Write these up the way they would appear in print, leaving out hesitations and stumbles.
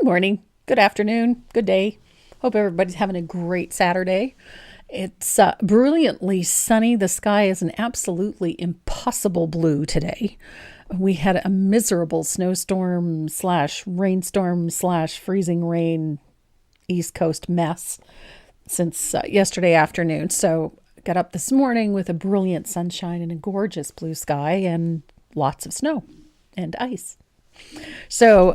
morning, good afternoon, good day. Hope everybody's having a great Saturday. It's brilliantly sunny. The sky is an absolutely impossible blue today. We had a miserable snowstorm slash rainstorm slash freezing rain East Coast mess since yesterday afternoon. So got up this morning with a brilliant sunshine and a gorgeous blue sky and lots of snow and ice. So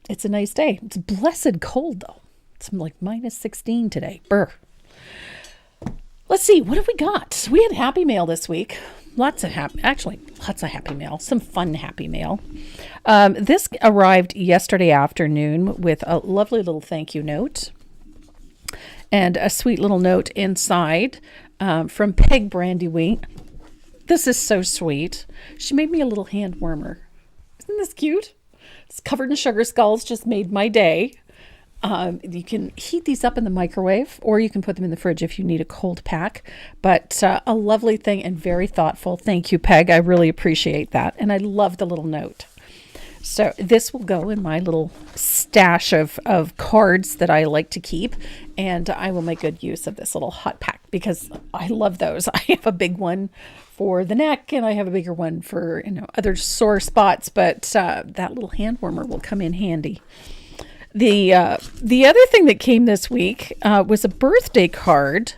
it's a nice day. It's blessed cold though. It's like minus 16 today. Brr. Let's see, what have we got? We had Happy Mail this week. Lots of Happy Mail. Some fun Happy Mail. This arrived yesterday afternoon with a lovely little thank you note and a sweet little note inside from Peg Brandywine. This is so sweet. She made me a little hand warmer. Isn't this cute? It's covered in sugar skulls. Just made my day. You can heat these up in the microwave, or you can put them in the fridge if you need a cold pack. But a lovely thing and very thoughtful. Thank you, Peg. I really appreciate that. And I love the little note. So this will go in my little stash of cards that I like to keep. And I will make good use of this little hot pack because I love those. I have a big one for the neck and I have a bigger one for other sore spots. But that little hand warmer will come in handy. The other thing that came this week was a birthday card.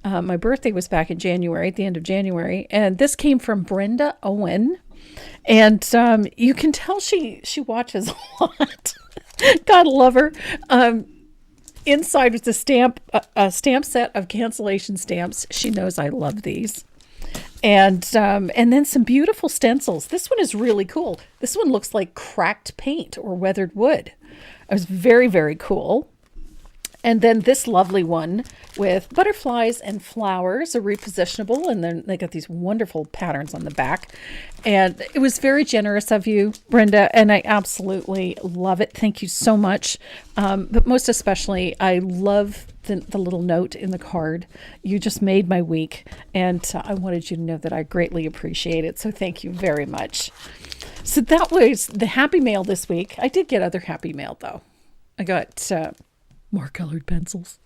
My birthday was back in January, at the end of January, and this came from Brenda Owen. And you can tell she watches a lot. God love her. Inside was a stamp set of cancellation stamps. She knows I love these. And then some beautiful stencils. This one is really cool. This one looks like cracked paint or weathered wood. It was very, very cool. And then this lovely one with butterflies and flowers are repositionable. And then they got these wonderful patterns on the back. And it was very generous of you, Brenda. And I absolutely love it. Thank you so much. But most especially, I love the little note in the card. You just made my week. And I wanted you to know that I greatly appreciate it. So thank you very much. So that was the Happy Mail this week. I did get other Happy Mail, though. I got more colored pencils.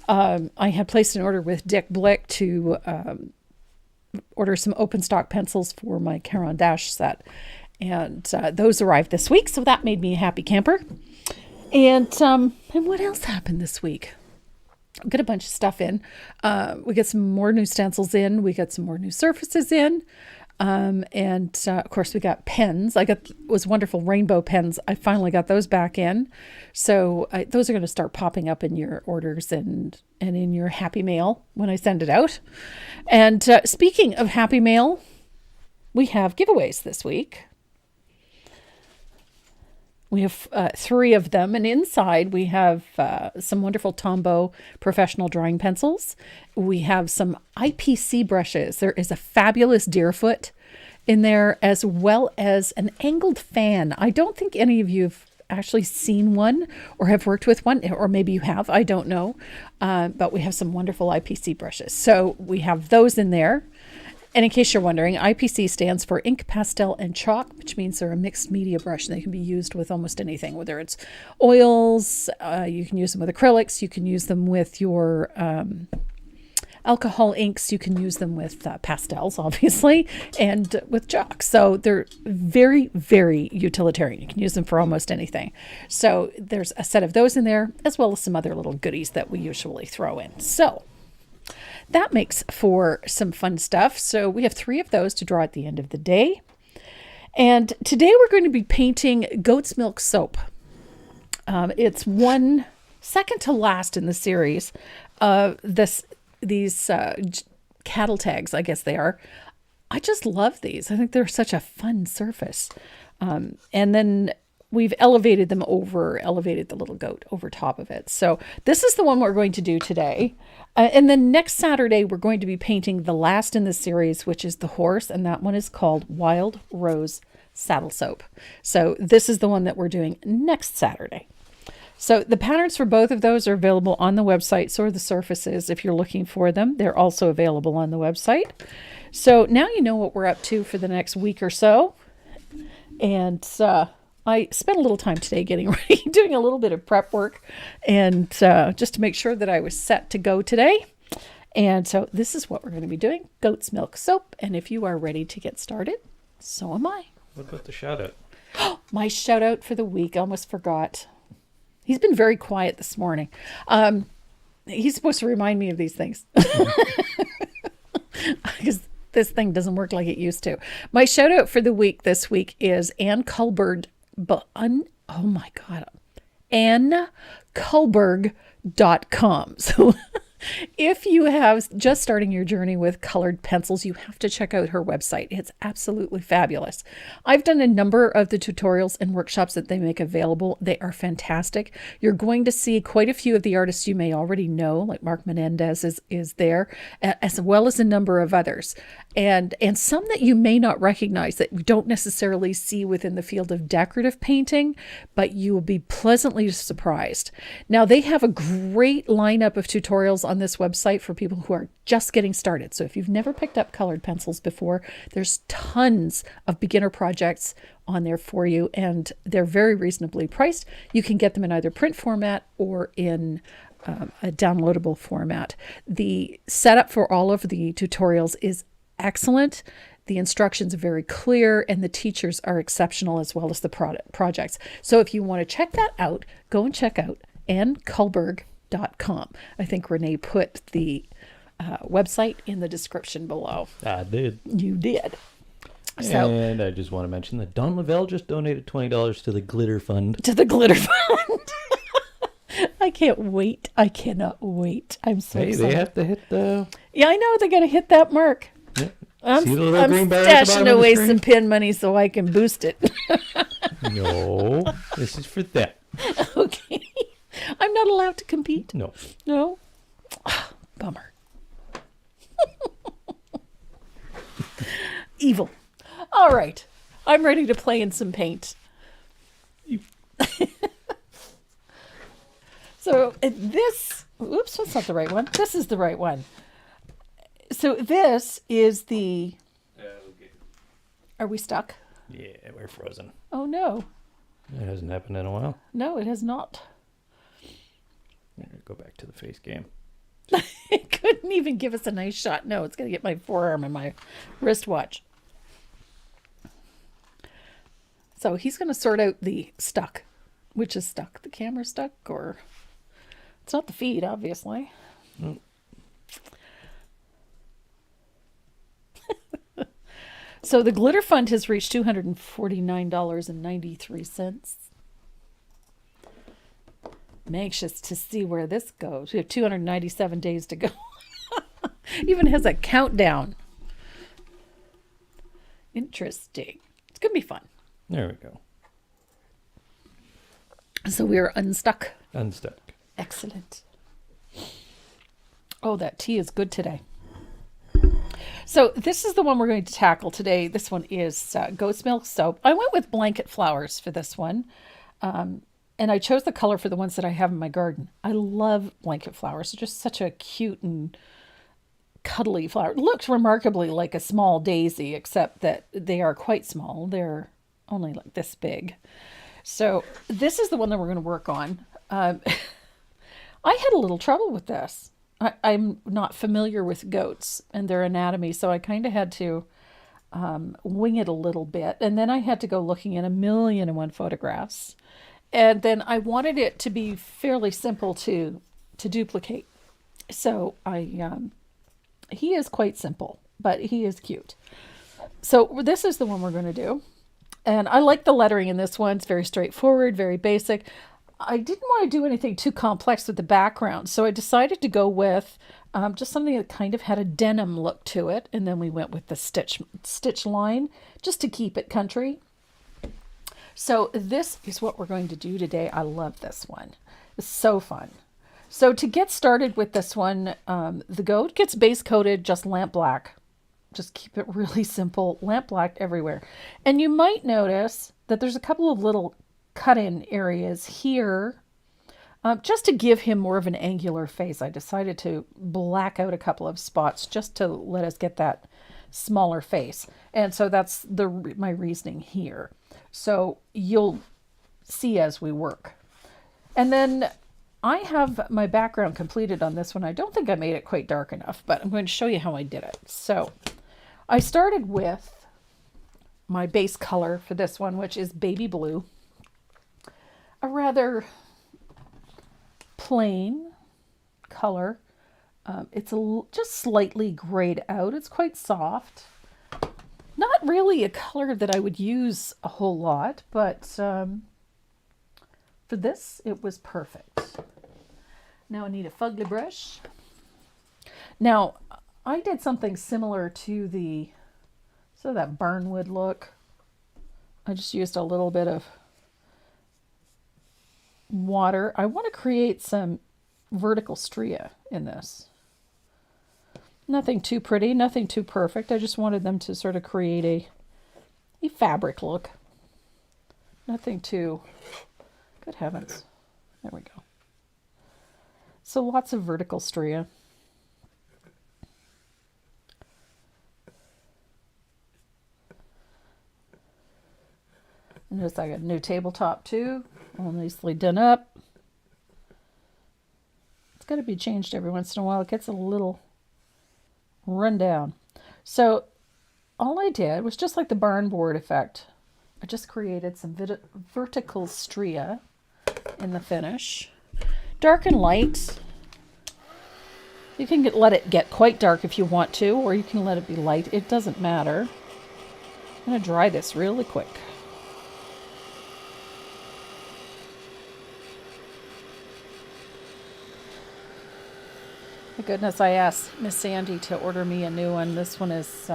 I had placed an order with Dick Blick to order some open stock pencils for my Caron Dash set. And those arrived this week, so that made me a happy camper. And what else happened this week? We got a bunch of stuff in. We got some more new stencils in. We got some more new surfaces in. And of course we got pens. I got those wonderful rainbow pens. I finally got those back in. So those are going to start popping up in your orders and in your Happy Mail when I send it out. And speaking of Happy Mail, we have giveaways this week. We have 3 of them, and inside we have some wonderful Tombow professional drawing pencils. We have some IPC brushes. There is a fabulous Deerfoot in there, as well as an angled fan. I don't think any of you have actually seen one or have worked with one, or maybe you have, I don't know. But we have some wonderful IPC brushes. So we have those in there. And in case you're wondering, IPC stands for ink, pastel, and chalk, which means they're a mixed media brush and they can be used with almost anything, whether it's oils, you can use them with acrylics, you can use them with your alcohol inks, you can use them with pastels, obviously, and with chalk. So they're very, very utilitarian. You can use them for almost anything. So there's a set of those in there, as well as some other little goodies that we usually throw in. So that makes for some fun stuff. So we have 3 of those to draw at the end of the day. And today we're going to be painting goat's milk soap. It's one second to last in the series. These cattle tags, I guess they are. I just love these. I think they're such a fun surface. And then we've elevated the little goat over top of it. So this is the one we're going to do today. And then next Saturday, we're going to be painting the last in the series, which is the horse. And that one is called Wild Rose Saddle Soap. So this is the one that we're doing next Saturday. So the patterns for both of those are available on the website. So are the surfaces if you're looking for them. They're also available on the website. So now you know what we're up to for the next week or so. And I spent a little time today getting ready, doing a little bit of prep work, and just to make sure that I was set to go today. And so this is what we're going to be doing, goat's milk soap. And if you are ready to get started, so am I. What about the shout out? My shout out for the week, I almost forgot. He's been very quiet this morning. He's supposed to remind me of these things. Because this thing doesn't work like it used to. My shout out for the week this week is Ann Kullberg. Oh my God. AnnKullberg.com. So if you have just starting your journey with colored pencils, you have to check out her website. It's absolutely fabulous. I've done a number of the tutorials and workshops that they make available. They are fantastic. You're going to see quite a few of the artists you may already know, like Mark Menendez is there, as well as a number of others. And some that you may not recognize that you don't necessarily see within the field of decorative painting, but you will be pleasantly surprised. Now, they have a great lineup of tutorials on this website for people who are just getting started. So if you've never picked up colored pencils before, there's tons of beginner projects on there for you, and they're very reasonably priced. You can get them in either print format or in a downloadable format. The setup for all of the tutorials is excellent. The instructions are very clear, and the teachers are exceptional, as well as the projects. So if you want to check that out, go and check out AnnKullberg.com. I think Renee put the website in the description below. I did. You did. So, and I just want to mention that Don Lavelle just donated $20 to the Glitter Fund. To the Glitter Fund. I can't wait. I cannot wait. I'm so excited. They have to hit the... Yeah, I know. They got to hit that mark. Yeah. I'm stashing away some pin money so I can boost it. No, this is for that. Okay. I'm not allowed to compete? No. No? Bummer. Evil. All right. I'm ready to play in some paint. So this, oops, that's not the right one. This is the right one. So this is the, are we stuck? Yeah, we're frozen. Oh no. It hasn't happened in a while. No, it has not. Go back to the face game. It couldn't even give us a nice shot. No, it's going to get my forearm and my wristwatch. So he's going to sort out the stuck. Which is stuck? The camera stuck, or it's not the feed, obviously. No. So the Glitter Fund has reached $249.93. I'm anxious to see where this goes. We have 297 days to go. Even has a countdown. Interesting. It's going to be fun. There we go. So we are unstuck. Unstuck. Excellent. Oh, that tea is good today. So this is the one we're going to tackle today. This one is goat's milk soap. I went with blanket flowers for this one. And I chose the color for the ones that I have in my garden. I love blanket flowers. They're just such a cute and cuddly flower. It looks remarkably like a small daisy, except that they are quite small. They're only like this big. So this is the one that we're going to work on. I had a little trouble with this. I'm not familiar with goats and their anatomy, so I kind of had to wing it a little bit. And then I had to go looking at 1,000,001 photographs. And then I wanted it to be fairly simple to duplicate. So he is quite simple, but he is cute. So this is the one we're going to do. And I like the lettering in this one. It's very straightforward, very basic. I didn't want to do anything too complex with the background, so I decided to go with just something that kind of had a denim look to it. And then we went with the stitch line just to keep it country. So this is what we're going to do today. I love this one. It's so fun. So to get started with this one, the goat gets base coated just lamp black. Just keep it really simple, lamp black everywhere. And you might notice that there's a couple of little cut-in areas here. Just to give him more of an angular face, I decided to black out a couple of spots just to let us get that smaller face. And so that's my reasoning here. So you'll see as we work. And then I have my background completed on this one. I don't think I made it quite dark enough, but I'm going to show you how I did it. So I started with my base color for this one, which is baby blue. A rather plain color. It's just slightly grayed out. It's quite soft. Not really a color that I would use a whole lot, but for this, it was perfect. Now I need a fugly brush. Now, I did something similar to that barnwood look. I just used a little bit of water. I want to create some vertical stria in this. Nothing too pretty, nothing too perfect. I just wanted them to sort of create a fabric look. Nothing too, good heavens. There we go. So lots of vertical stria. Notice I got a new tabletop too, all nicely done up. It's got to be changed every once in a while. It gets a little run down. So all I did was just like the barn board effect. I just created some vertical stria in the finish. Dark and light. You can let it get quite dark if you want to, or you can let it be light. It doesn't matter. I'm going to dry this really quick. My goodness, I asked Miss Sandy to order me a new one. This one is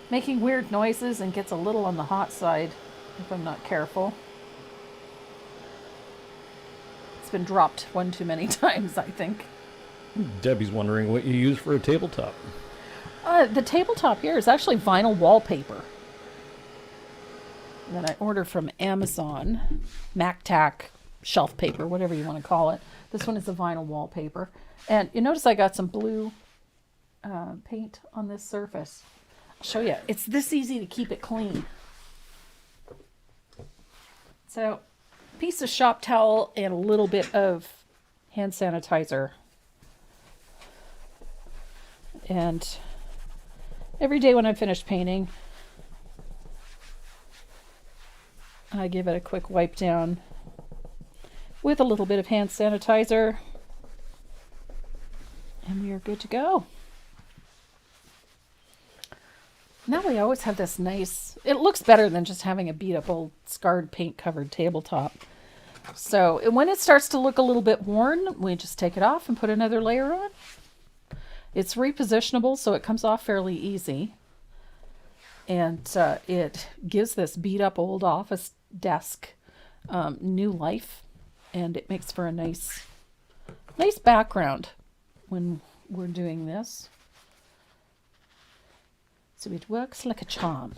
making weird noises and gets a little on the hot side if I'm not careful. It's been dropped one too many times, I think. Debbie's wondering what you use for a tabletop. The tabletop here is actually vinyl wallpaper that I ordered from Amazon. MacTac shelf paper, whatever you want to call it. This one is a vinyl wallpaper. And you notice I got some blue paint on this surface. I'll show you. It's this easy to keep it clean. So, piece of shop towel and a little bit of hand sanitizer. And every day when I'm finished painting, I give it a quick wipe down with a little bit of hand sanitizer. And we are good to go. Now we always have this nice, it looks better than just having a beat up old scarred paint covered tabletop. So when it starts to look a little bit worn, we just take it off and put another layer on. It's repositionable, so it comes off fairly easy. And it gives this beat up old office desk new life. And it makes for a nice background when we're doing this. So it works like a charm.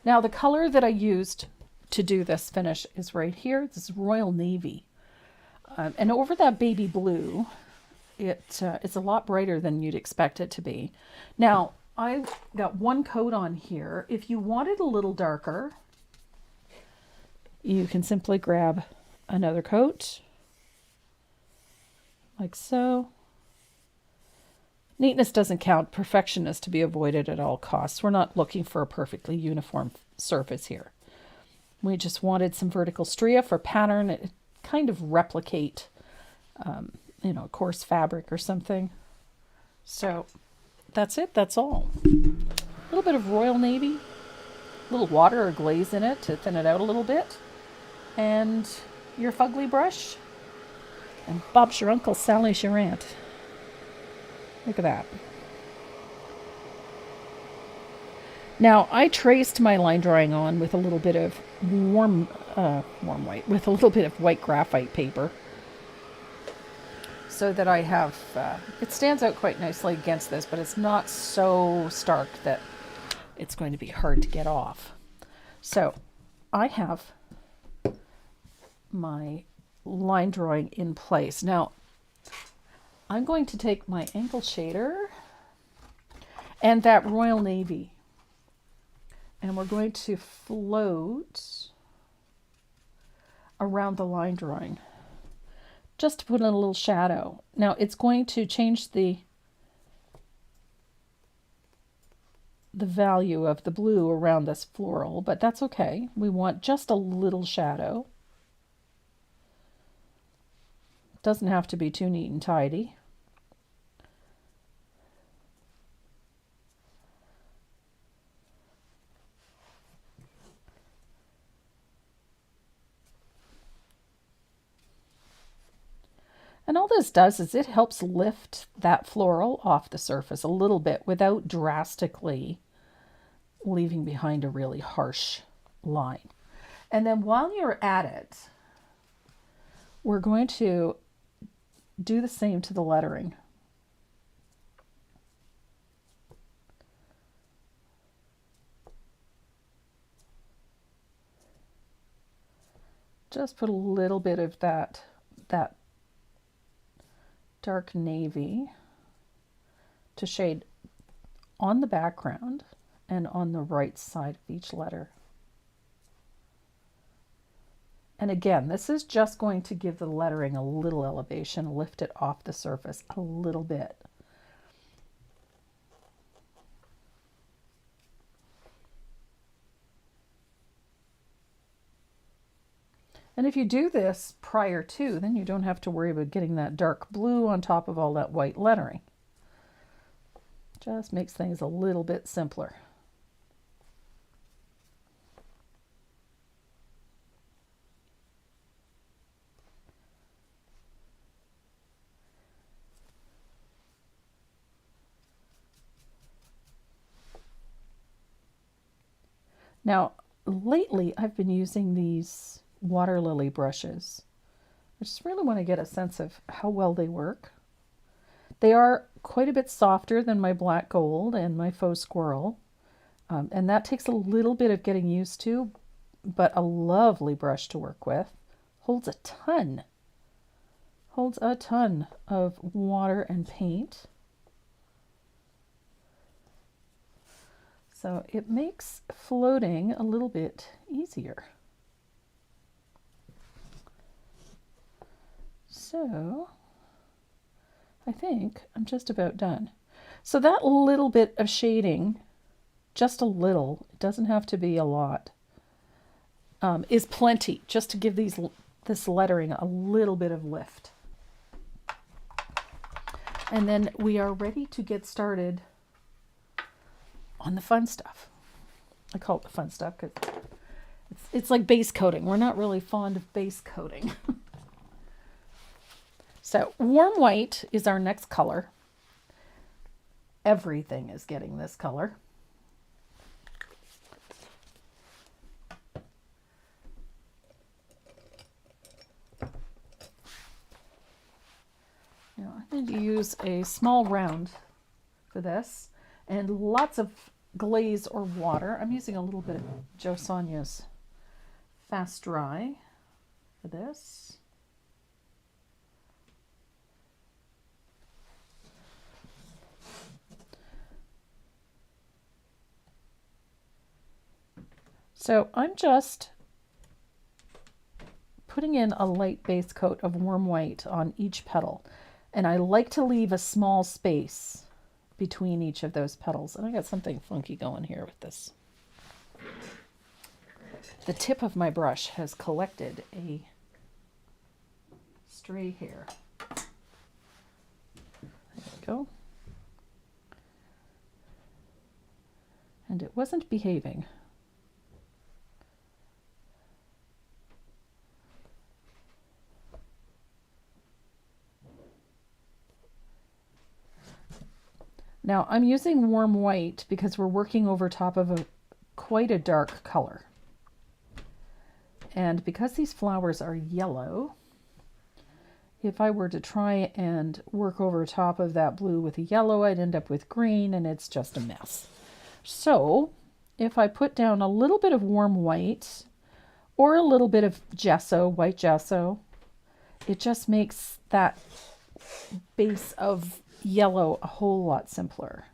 Now the color that I used to do this finish is right here. This is Royal Navy. And over that baby blue, it's a lot brighter than you'd expect it to be. Now, I got one coat on here. If you want it a little darker, you can simply grab another coat, like so. Neatness doesn't count. Perfection is to be avoided at all costs. We're not looking for a perfectly uniform surface here. We just wanted some vertical stria for pattern. It kind of replicate, coarse fabric or something. So that's it. That's all. A little bit of Royal Navy, a little water or glaze in it to thin it out a little bit, and your fugly brush, and Bob's your uncle, Sally's your aunt. Look at that. Now, I traced my line drawing on with a little bit of warm white, with a little bit of white graphite paper, so that I have, it stands out quite nicely against this, but it's not so stark that it's going to be hard to get off. So, I have my line drawing in place. Now, I'm going to take my angle shader and that Royal Navy, and we're going to float around the line drawing, just to put in a little shadow. Now it's going to change the value of the blue around this floral, but that's okay. We want just a little shadow. Doesn't have to be too neat and tidy. And all this does is it helps lift that floral off the surface a little bit without drastically leaving behind a really harsh line. And then while you're at it, we're going to do the same to the lettering. Just put a little bit of that dark navy to shade on the background and on the right side of each letter. And again, this is just going to give the lettering a little elevation, lift it off the surface a little bit. And if you do this prior to, then you don't have to worry about getting that dark blue on top of all that white lettering. Just makes things a little bit simpler. Now, lately I've been using these water lily brushes. I just really want to get a sense of how well they work. They are quite a bit softer than my black gold and my faux squirrel, and that takes a little bit of getting used to, but a lovely brush to work with. Holds a ton of water and paint. So it makes floating a little bit easier. So I think I'm just about done. So that little bit of shading, just a little, it doesn't have to be a lot, is plenty just to give this lettering a little bit of lift. And then we are ready to get started on the fun stuff. I call it the fun stuff because it's like base coating. We're not really fond of base coating. So warm white is our next color. Everything is getting this color. Now I'm going to use a small round for this and lots of glaze or water. I'm using a little bit of Jo Sonja's Fast Dry for this. So I'm just putting in a light base coat of warm white on each petal. And I like to leave a small space between each of those petals. And I got something funky going here with this. The tip of my brush has collected a stray hair. There we go. And it wasn't behaving. Now I'm using warm white because we're working over top of quite a dark color. And because these flowers are yellow, if I were to try and work over top of that blue with a yellow, I'd end up with green and it's just a mess. So if I put down a little bit of warm white or a little bit of gesso, white gesso, it just makes that base of yellow a whole lot simpler.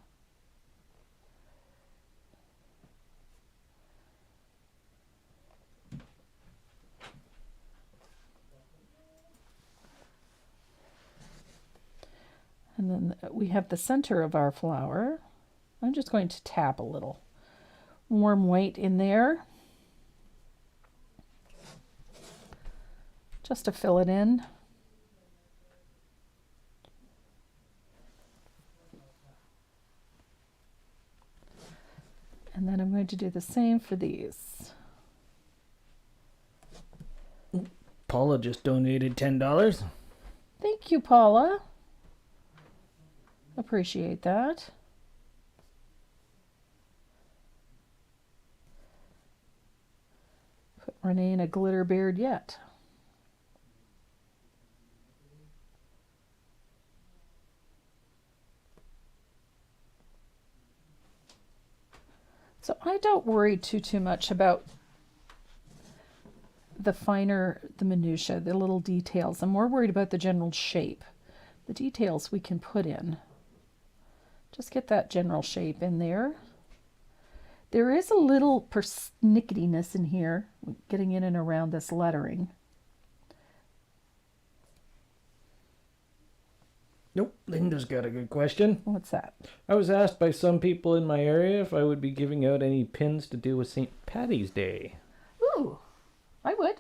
And then we have the center of our flower. I'm just going to tap a little warm white in there just to fill it in. And then I'm going to do the same for these. Paula just donated $10. Thank you, Paula. Appreciate that. Put Renee in a glitter beard yet. So I don't worry too much about the minutiae, the little details. I'm more worried about the general shape. The details we can put in. Just get that general shape in there. There is a little persnicketiness in here, getting in and around this lettering. Nope, Linda's got a good question. What's that? I was asked by some people in my area if I would be giving out any pins to do with St. Patty's Day. Ooh, I would.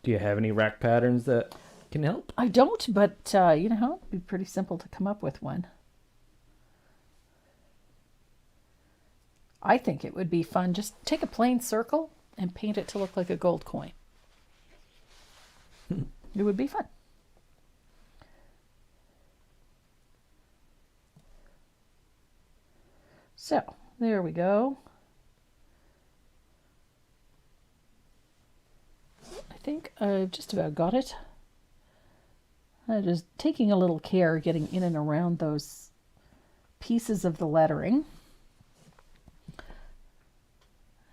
Do you have any rack patterns that can help? I don't, but you know how? It'd be pretty simple to come up with one. I think it would be fun. Just take a plain circle and paint it to look like a gold coin. It would be fun. So, there we go. I think I've just about got it. I'm just taking a little care getting in and around those pieces of the lettering.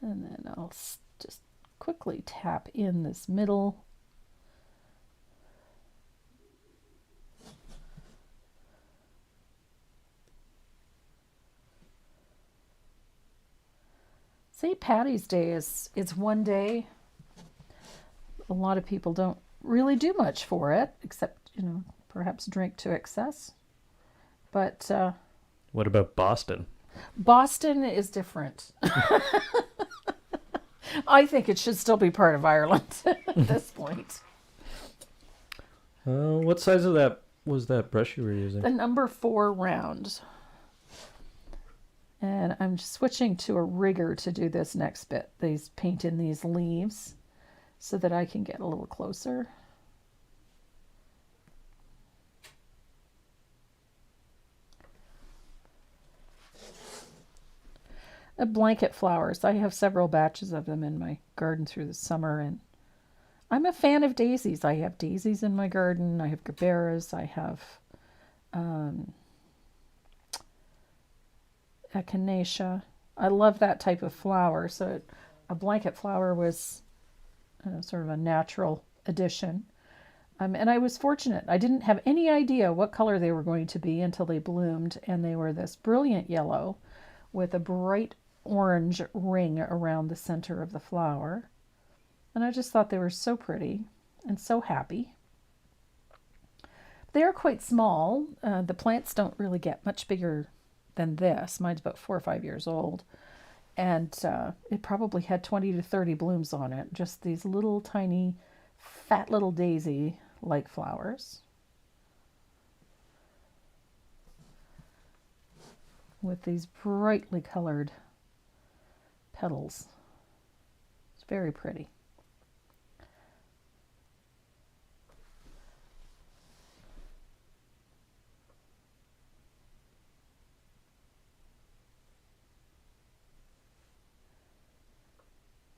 And then I'll just quickly tap in this middle. St. Patty's Day is one day. A lot of people don't really do much for it, except, you know, perhaps drink to excess. But what about Boston? Boston is different. I think it should still be part of Ireland at this point. What size of that was that brush you were using? The number 4 round. And I'm switching to a rigger to do this next bit. These paint in these leaves so that I can get a little closer. Blanket flowers. I have several batches of them in my garden through the summer, and I'm a fan of daisies. I have daisies in my garden. I have gerberas. I have echinacea. I love that type of flower. So a blanket flower was sort of a natural addition. And I was fortunate. I didn't have any idea what color they were going to be until they bloomed, and they were this brilliant yellow with a bright orange ring around the center of the flower. And I just thought they were so pretty and so happy. They are quite small. The plants don't really get much bigger than this. Mine's about 4 or 5 years old. And it probably had 20 to 30 blooms on it. Just these little tiny, fat little daisy-like flowers. With these brightly colored petals. It's very pretty.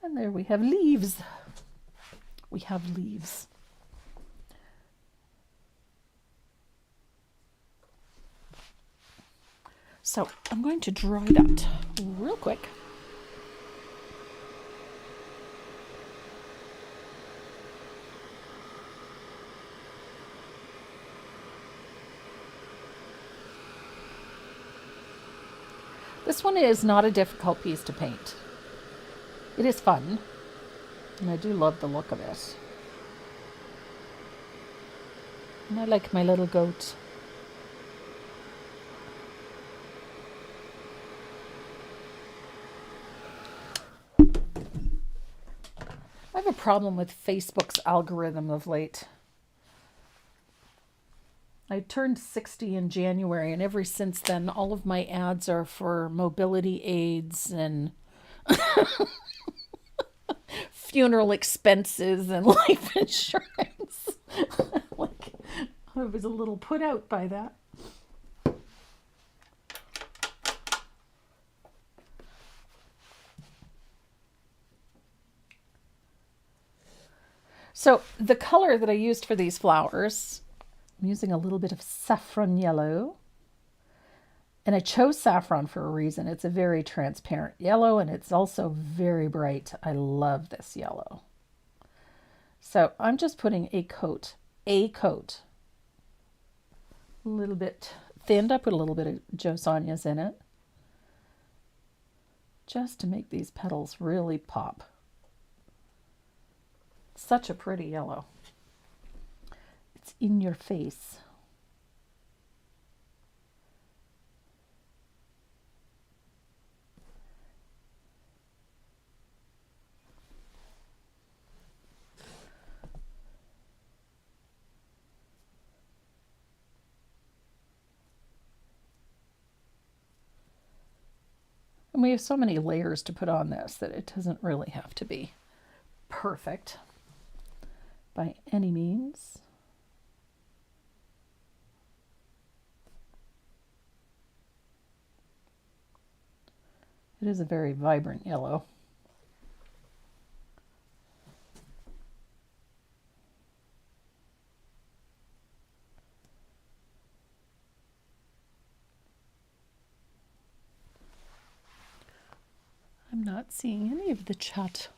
And there we have leaves. We have leaves. So I'm going to dry that real quick. This one is not a difficult piece to paint. It is fun, and I do love the look of it. And I like my little goat. have a problem with Facebook's algorithm of late. I turned 60 in January, and ever since then, all of my ads are for mobility aids and funeral expenses and life insurance. Like, I was a little put out by that. So the color that I used for these flowers, I'm using a little bit of saffron yellow. And I chose saffron for a reason. It's a very transparent yellow, and it's also very bright. I love this yellow. So I'm just putting a coat, a little bit thinned. I put a little bit of Joe Sonia's in it, just to make these petals really pop. Such a pretty yellow. It's in your face. And we have so many layers to put on this that it doesn't really have to be perfect by any means. It is a very vibrant yellow. I'm not seeing any of the chat.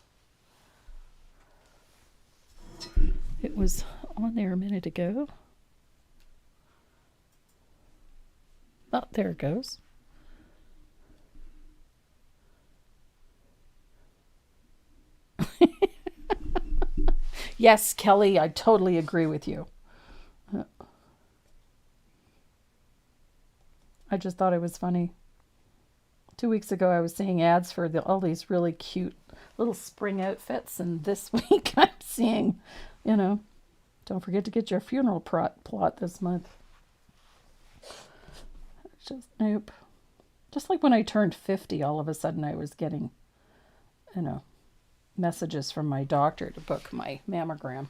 It was on there a minute ago. Oh, there it goes. Yes, Kelly, I totally agree with you. I just thought it was funny. 2 weeks ago, I was seeing ads for all these really cute little spring outfits, and this week I'm seeing, don't forget to get your funeral plot this month. Just nope. Just like when I turned 50, all of a sudden I was getting, messages from my doctor to book my mammogram.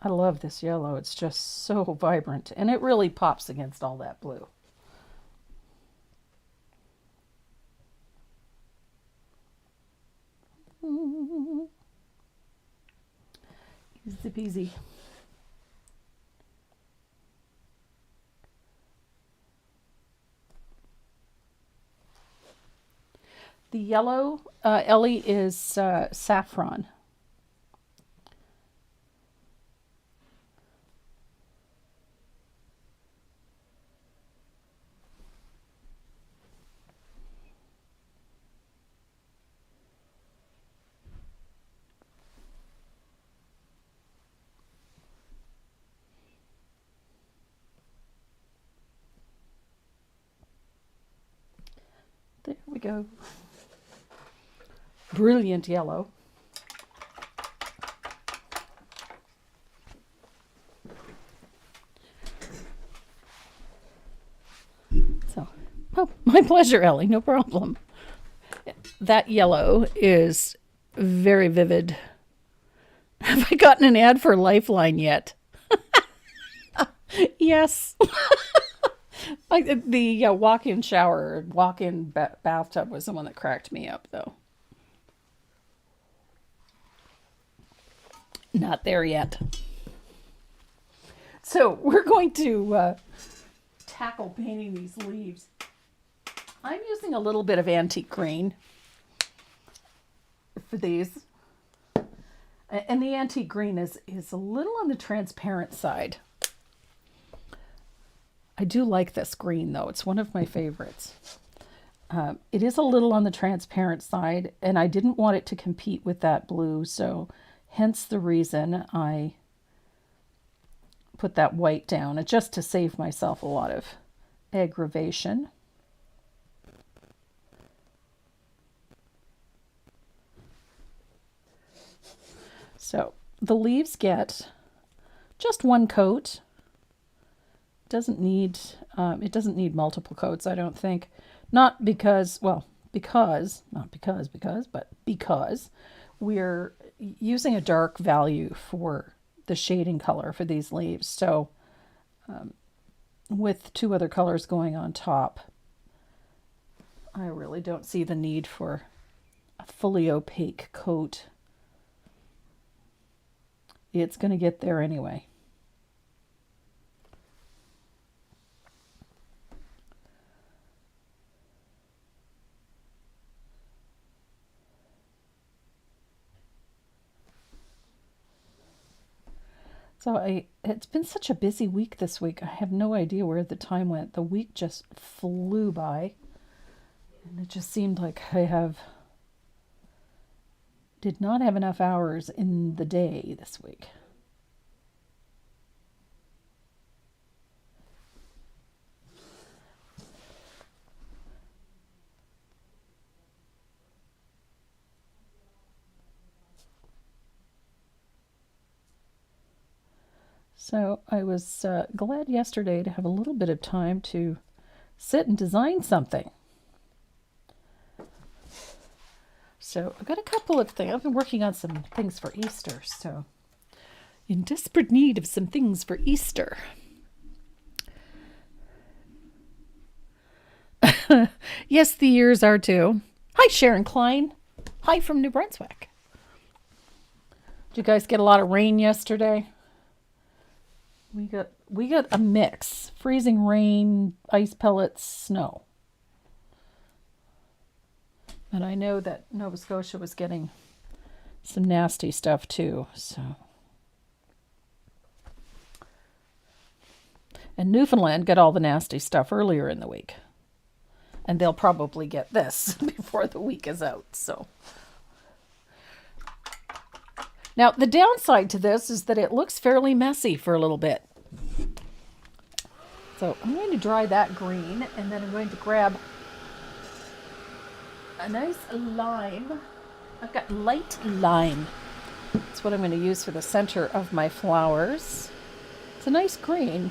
I love this yellow. It's just so vibrant, and it really pops against all that blue. Easy peasy. The yellow, Ellie, is saffron. There we go. Brilliant yellow. So, oh, my pleasure, Ellie. No problem. That yellow is very vivid. Have I gotten an ad for Lifeline yet? Yes. The walk-in shower, walk-in bathtub was the one that cracked me up, though. Not there yet. So we're going to tackle painting these leaves. I'm using a little bit of antique green for these. And the antique green is a little on the transparent side. I do like this green, though. It's one of my favorites. It is a little on the transparent side, and I didn't want it to compete with that blue, so hence the reason I put that white down, just to save myself a lot of aggravation. So the leaves get just one coat. Doesn't need it doesn't need multiple coats, I don't think. Not because, well, because, not because, but because we're using a dark value for the shading color for these leaves. So with two other colors going on top, I really don't see the need for a fully opaque coat. It's going to get there anyway. So it's been such a busy week this week. I have no idea where the time went. The week just flew by. And it just seemed like did not have enough hours in the day this week. So I was glad yesterday to have a little bit of time to sit and design something. So I've got a couple of things. I've been working on some things for Easter, so in desperate need of some things for Easter. Yes, the years are too. Hi, Sharon Klein. Hi from New Brunswick. Did you guys get a lot of rain yesterday? We got a mix. Freezing rain, ice pellets, snow. And I know that Nova Scotia was getting some nasty stuff too, so. And Newfoundland got all the nasty stuff earlier in the week. And they'll probably get this before the week is out, so. Now, the downside to this is that it looks fairly messy for a little bit. So I'm going to dry that green, and then I'm going to grab a nice lime. I've got light lime. That's what I'm going to use for the center of my flowers. It's a nice green.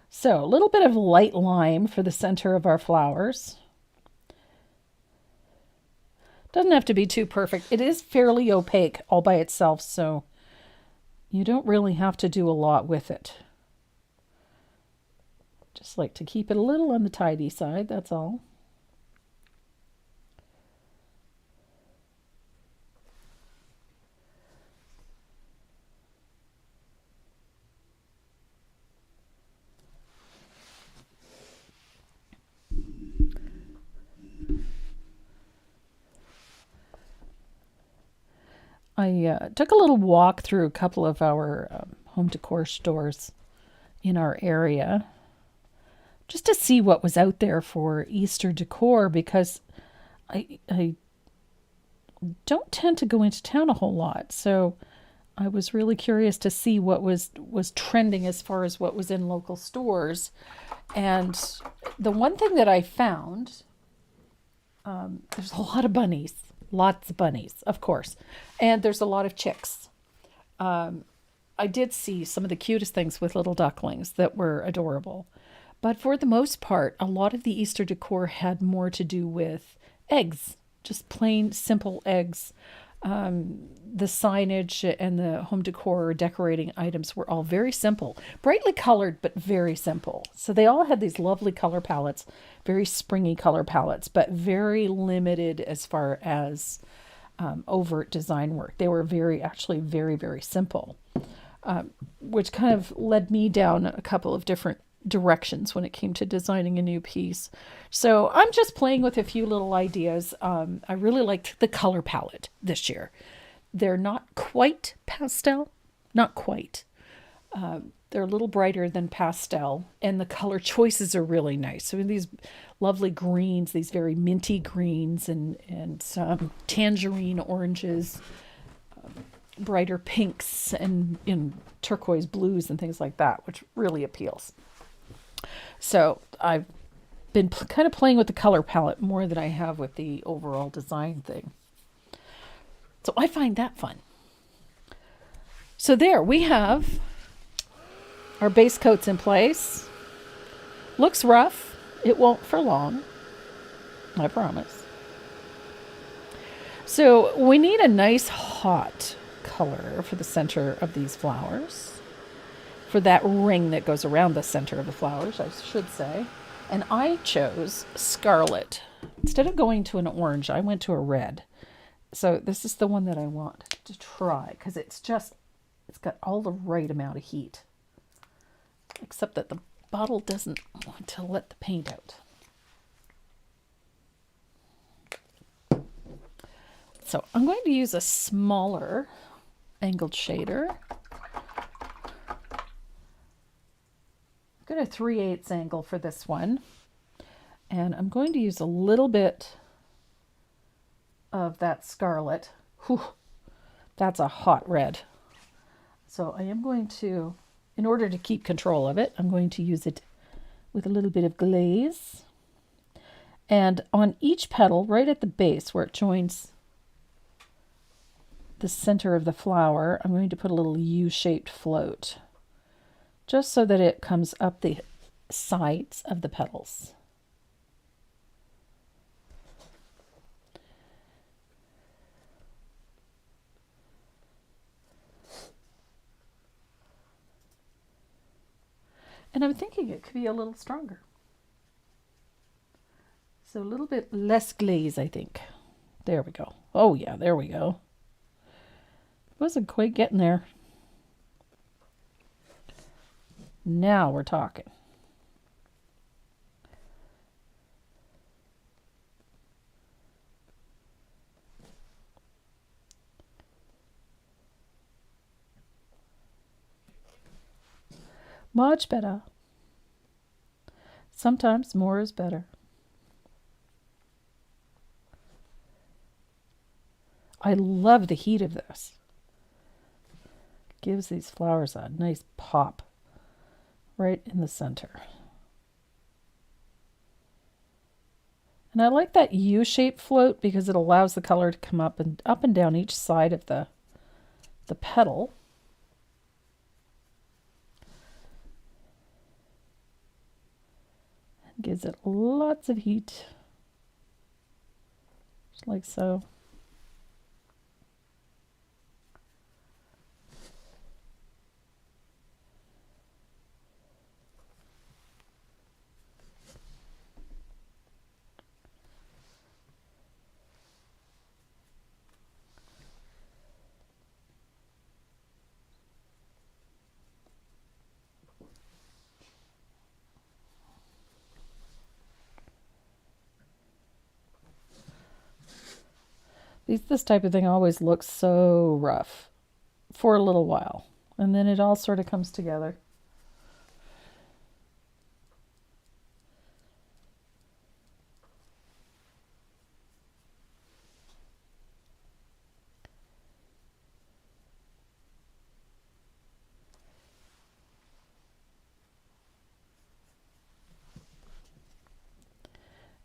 So a little bit of light lime for the center of our flowers. Doesn't have to be too perfect. It is fairly opaque all by itself, so you don't really have to do a lot with it. Just like to keep it a little on the tidy side, that's all. I took a little walk through a couple of our home decor stores in our area just to see what was out there for Easter decor, because I don't tend to go into town a whole lot. So I was really curious to see what was trending as far as what was in local stores. And the one thing that I found, there's a lot of bunnies. Lots of bunnies, of course. And there's a lot of chicks. I did see some of the cutest things with little ducklings that were adorable. But for the most part, a lot of the Easter decor had more to do with eggs. Just plain, simple eggs. The signage and the home decor decorating items were all very simple. Brightly colored, but very simple. So they all had these lovely color palettes, very springy color palettes, but very limited as far as overt design work. They were actually very, very simple, which kind of led me down a couple of different directions when it came to designing a new piece. So I'm just playing with a few little ideas. I really liked the color palette this year. They're not quite pastel, not quite. They're a little brighter than pastel, and the color choices are really nice. So these lovely greens, these very minty greens, and some tangerine oranges, brighter pinks, and turquoise blues and things like that, which really appeals. So I've been kind of playing with the color palette more than I have with the overall design thing. So I find that fun. So there we have our base coats in place. Looks rough. It won't for long, I promise. So we need a nice hot color for the center of these flowers, for that ring that goes around the center of the flowers, I should say. And I chose scarlet. Instead of going to an orange, I went to a red. So this is the one that I want to try, because it's got all the right amount of heat. Except that the bottle doesn't want to let the paint out. So I'm going to use a smaller angled shader. I've got a 3/8 angle for this one. And I'm going to use a little bit of that scarlet. Whew, that's a hot red. So I am going to, in order to keep control of it, I'm going to use it with a little bit of glaze. And on each petal, right at the base where it joins the center of the flower, I'm going to put a little U-shaped float, just so that it comes up the sides of the petals. And I'm thinking it could be a little stronger. So a little bit less glaze, I think. There we go. Oh yeah, there we go. Wasn't quite getting there. Now we're talking. Much better. Sometimes more is better. I love the heat of this. Gives these flowers a nice pop right in the center. And I like that U-shaped float because it allows the color to come up and down each side of the petal. It gives it lots of heat, just like so. This type of thing always looks so rough for a little while, and then it all sort of comes together.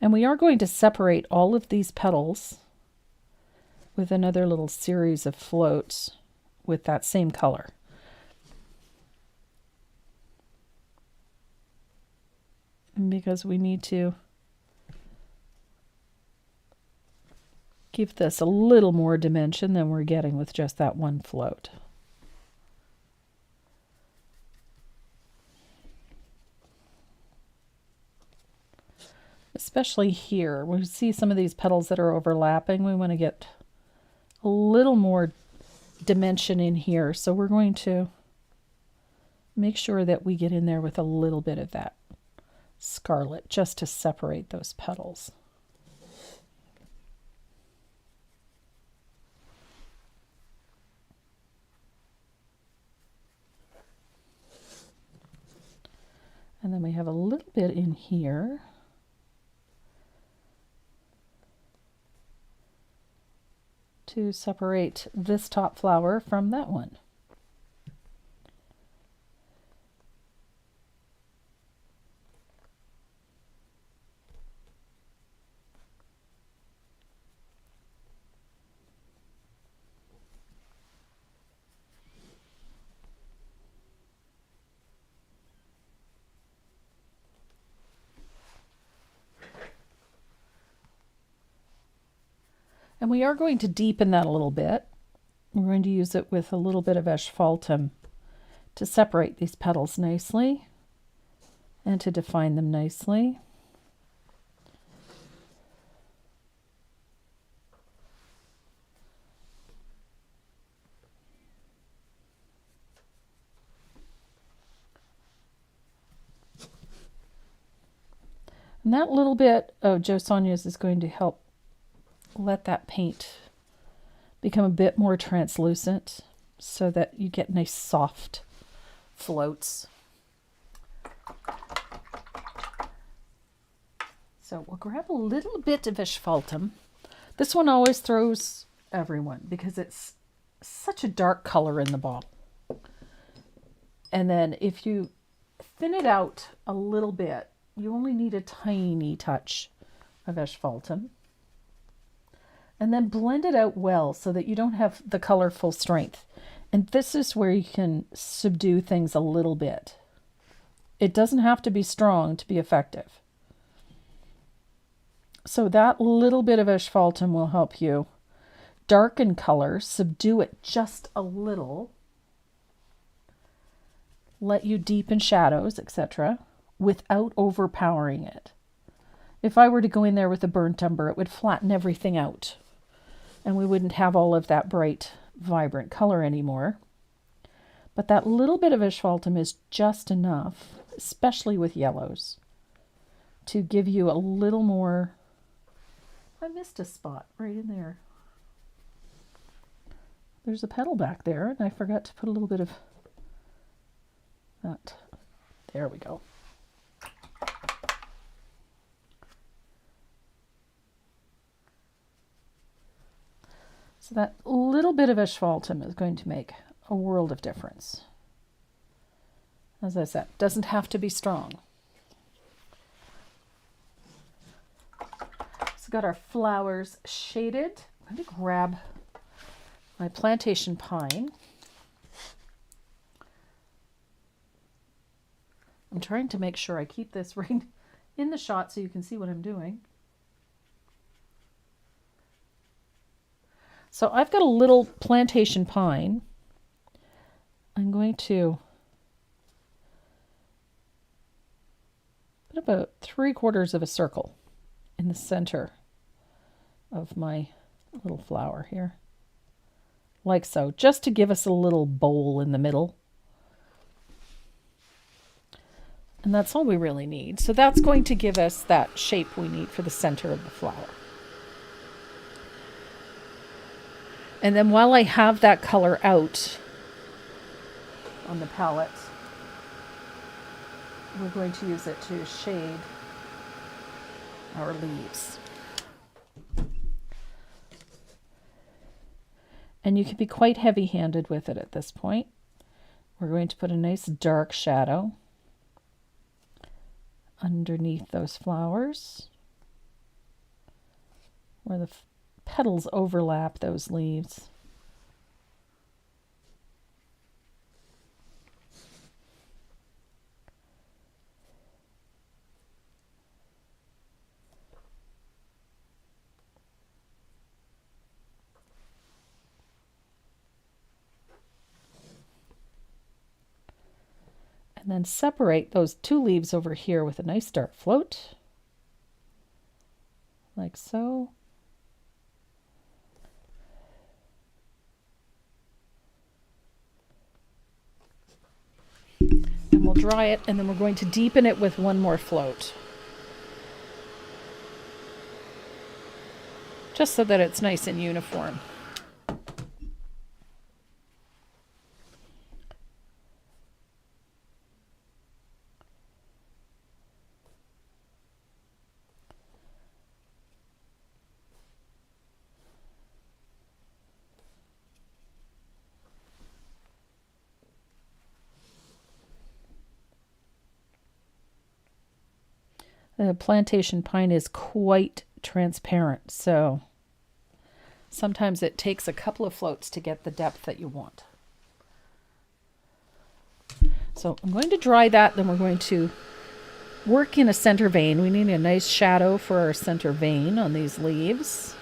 And we are going to separate all of these petals with another little series of floats with that same color. Because we need to give this a little more dimension than we're getting with just that one float. Especially here, we see some of these petals that are overlapping. We want to get a little more dimension in here. So we're going to make sure that we get in there with a little bit of that scarlet just to separate those petals. And then we have a little bit in here. To separate this top flower from that one. And we are going to deepen that a little bit. We're going to use it with a little bit of asphaltum to separate these petals nicely and to define them nicely. And that little bit of Jo Sonja's is going to help let that paint become a bit more translucent so that you get nice soft floats. So we'll grab a little bit of asphaltum. This one always throws everyone because it's such a dark color in the bottle. And then if you thin it out a little bit, you only need a tiny touch of asphaltum. And then blend it out well so that you don't have the color full strength. And this is where you can subdue things a little bit. It doesn't have to be strong to be effective. So that little bit of asphaltum will help you darken color, subdue it just a little, let you deepen shadows, etc., without overpowering it. If I were to go in there with a burnt umber, it would flatten everything out. And we wouldn't have all of that bright, vibrant color anymore. But that little bit of asphaltum is just enough, especially with yellows, to give you a little more. I missed a spot right in there. There's a petal back there, and I forgot to put a little bit of that. There we go. So that little bit of asphaltum is going to make a world of difference. As I said, doesn't have to be strong. So got our flowers shaded. I'm going to grab my plantation pine. I'm trying to make sure I keep this right in the shot so you can see what I'm doing. So I've got a little plantation pine. I'm going to put about 3/4 of a circle in the center of my little flower here. Like so, just to give us a little bowl in the middle. And that's all we really need. So that's going to give us that shape we need for the center of the flower. And then while I have that color out on the palette, we're going to use it to shade our leaves. And you can be quite heavy-handed with it at this point. We're going to put a nice dark shadow underneath those flowers where the petals overlap those leaves. And then separate those two leaves over here with a nice dark float, like so. we'll dry it, and then we're going to deepen it with one more float. Just so that it's nice and uniform. The plantation pine is quite transparent, so sometimes it takes a couple of floats to get the depth that you want. So I'm going to dry that, then we're going to work in a center vein. We need a nice shadow for our center vein on these leaves.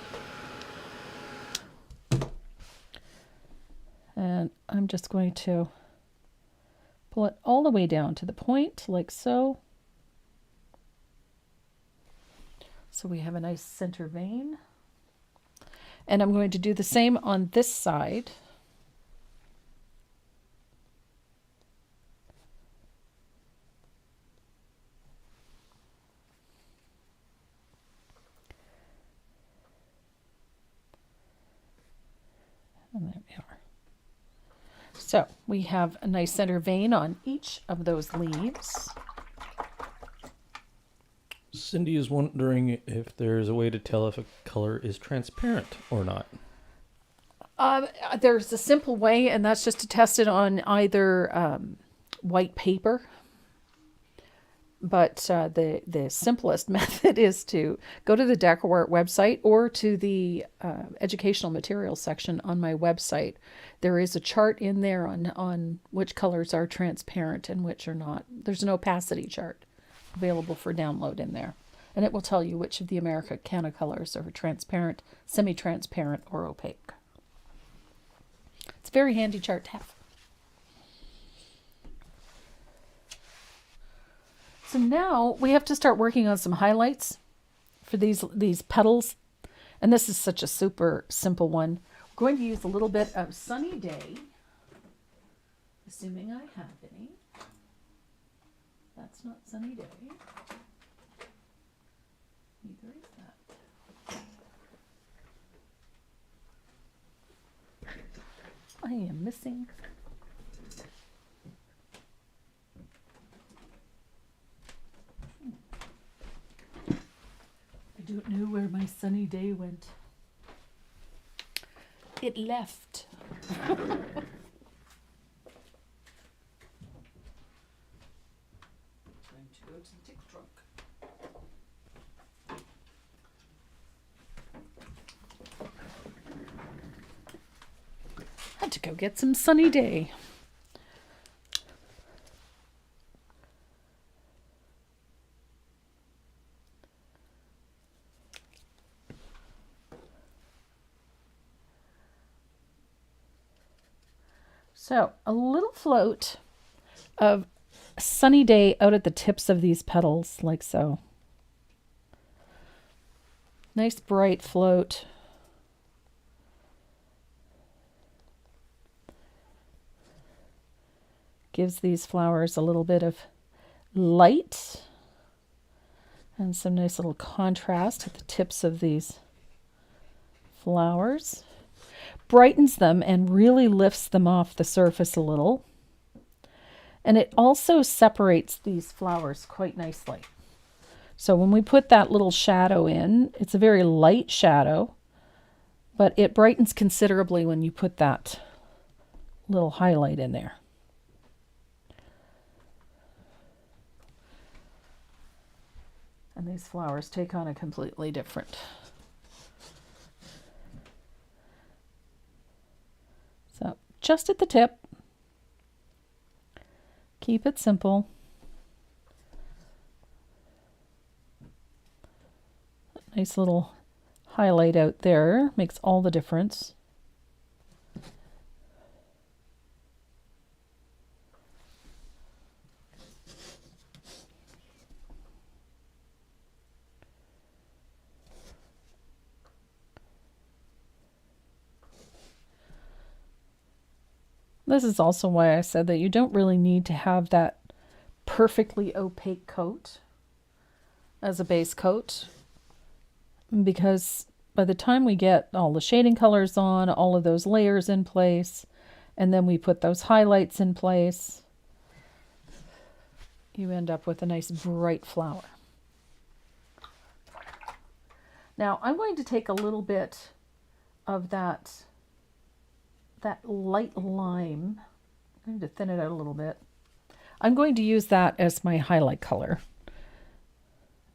And I'm just going to pull it all the way down to the point, like so. So we have a nice center vein. And I'm going to do the same on this side. And there we are. So we have a nice center vein on each of those leaves. Cindy is wondering if there's a way to tell if a color is transparent or not. There's a simple way, and that's just to test it on either white paper. But the simplest method is to go to the DecoArt website or to the educational materials section on my website. There is a chart in there on which colors are transparent and which are not. There's an opacity chart available for download in there. And it will tell you which of the Americana colors are transparent, semi-transparent, or opaque. It's a very handy chart to have. So now we have to start working on some highlights for these petals. And this is such a super simple one. We're going to use a little bit of Sunny Day, assuming I have any. That's not Sunny Day. Neither is that. I am missing. I don't know where my Sunny Day went. It left. Had to go get some Sunny Day. So a little float of Sunny Day out at the tips of these petals, like so. Nice bright float. Gives these flowers a little bit of light and some nice little contrast at the tips of these flowers. Brightens them and really lifts them off the surface a little. And it also separates these flowers quite nicely. So when we put that little shadow in, it's a very light shadow, but it brightens considerably when you put that little highlight in there. And these flowers take on a completely different. So just at the tip, keep it simple. Nice little highlight out there, makes all the difference. This is also why I said that you don't really need to have that perfectly opaque coat as a base coat, because by the time we get all the shading colors on, all of those layers in place, and then we put those highlights in place, you end up with a nice bright flower. Now I'm going to take a little bit of that light lime. I'm going to thin it out a little bit. I'm going to use that as my highlight color,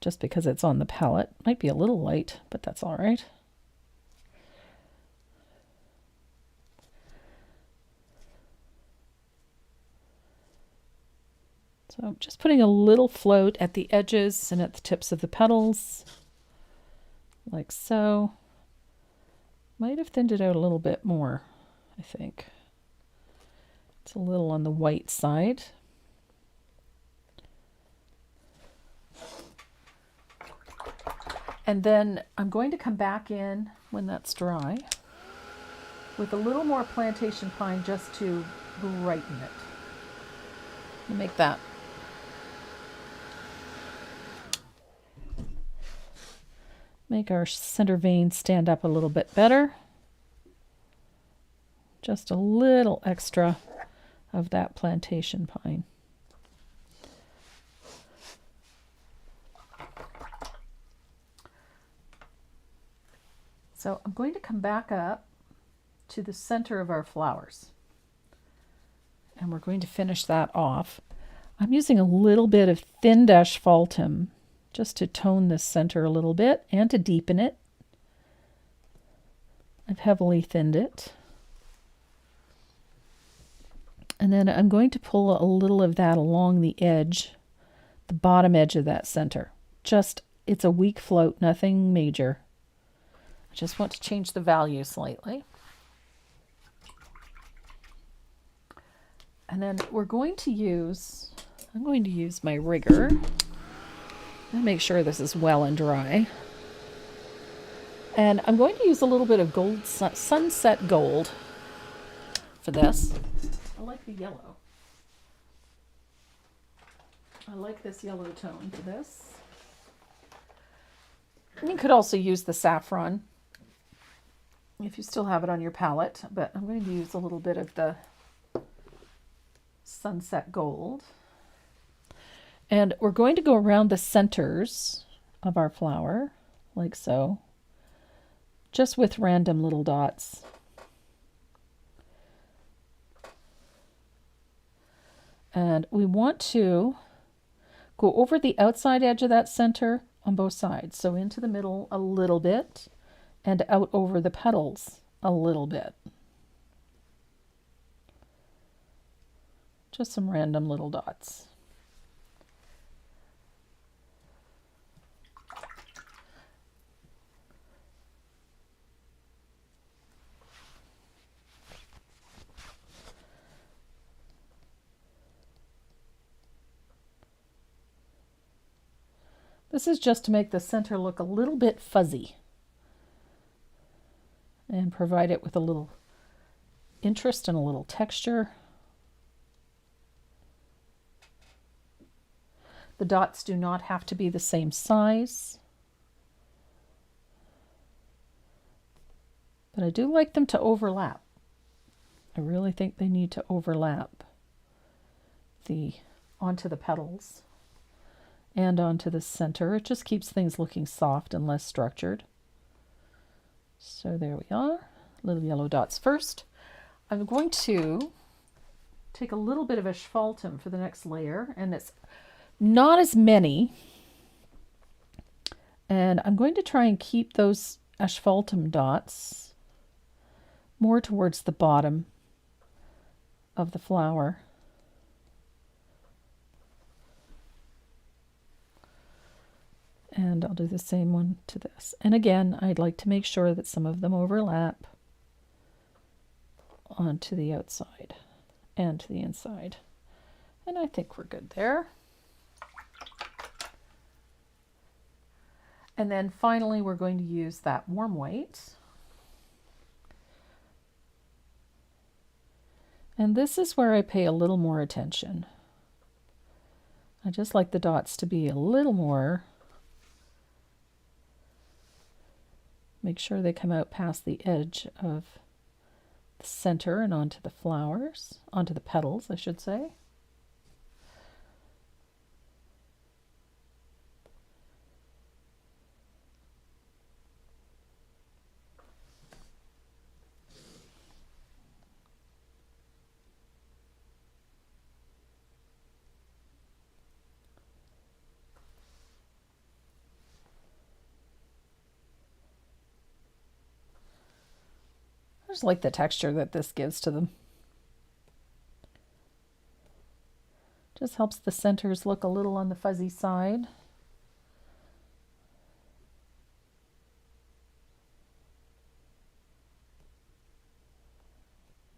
just because it's on the palette. Might be a little light, but that's all right. So I'm just putting a little float at the edges and at the tips of the petals, like so. Might have thinned it out a little bit more, I think. It's a little on the white side. And then I'm going to come back in when that's dry with a little more plantation pine just to brighten it. Make that. Make our center vein stand up a little bit better. Just a little extra of that plantation pine. So I'm going to come back up to the center of our flowers, and we're going to finish that off. I'm using a little bit of thinned asphaltum just to tone this center a little bit and to deepen it. I've heavily thinned it. And then I'm going to pull a little of that along the edge, the bottom edge of that center. Just, it's a weak float, nothing major. I just want to change the value slightly. And then I'm going to use my rigger. And make sure this is well and dry. And I'm going to use a little bit of gold, sunset gold for this. I like the yellow. I like this yellow tone for this. And you could also use the saffron if you still have it on your palette, but I'm going to use a little bit of the sunset gold. And we're going to go around the centers of our flower, like so, just with random little dots. And we want to go over the outside edge of that center on both sides. So into the middle a little bit and out over the petals a little bit. Just some random little dots. This is just to make the center look a little bit fuzzy and provide it with a little interest and a little texture. The dots do not have to be the same size, but I do like them to overlap. I really think they need to overlap onto the petals and onto the center. It just keeps things looking soft and less structured. So there we are, little yellow dots first. I'm going to take a little bit of asphaltum for the next layer, and it's not as many. And I'm going to try and keep those asphaltum dots more towards the bottom of the flower. And I'll do the same one to this. And again, I'd like to make sure that some of them overlap onto the outside and to the inside. And I think we're good there. And then finally, we're going to use that warm white. And this is where I pay a little more attention. I just like the dots to be a little more. Make sure they come out past the edge of the center and onto the flowers, onto the petals, I should say. I just like the texture that this gives to them. Just helps the centers look a little on the fuzzy side.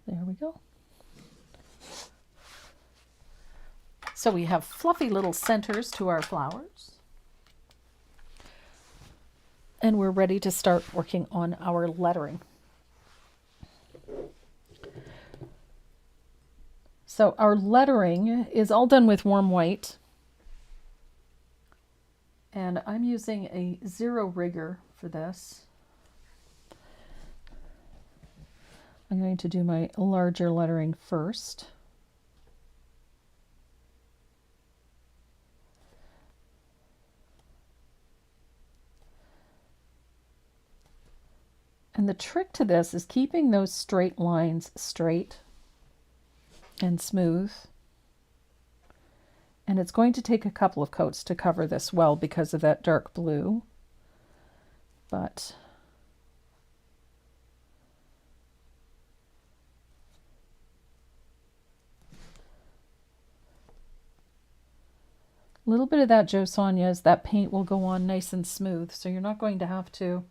There we go. So we have fluffy little centers to our flowers. And we're ready to start working on our lettering. So our lettering is all done with warm white. And I'm using a 0 rigger for this. I'm going to do my larger lettering first. And the trick to this is keeping those straight lines straight and smooth. And it's going to take a couple of coats to cover this well because of that dark blue. But a little bit of that Jo Sonja's, that paint will go on nice and smooth, so you're not going to have to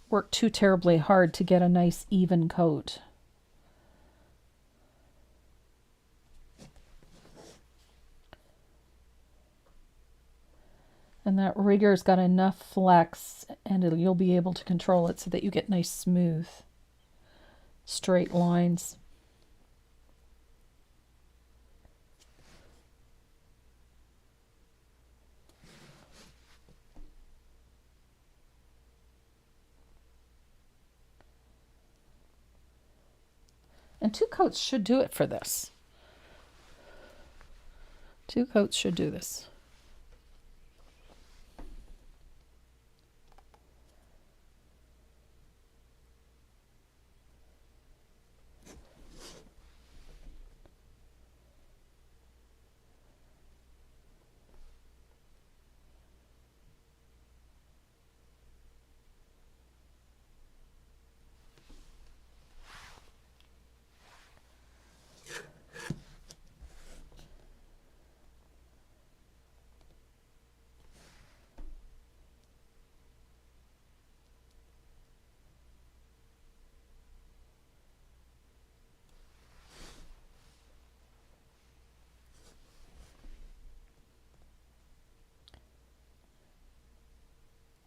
work too terribly hard to get a nice even coat. And that rigger's got enough flex, and you'll be able to control it so that you get nice smooth straight lines. And 2 coats should do it for this. 2 coats should do this.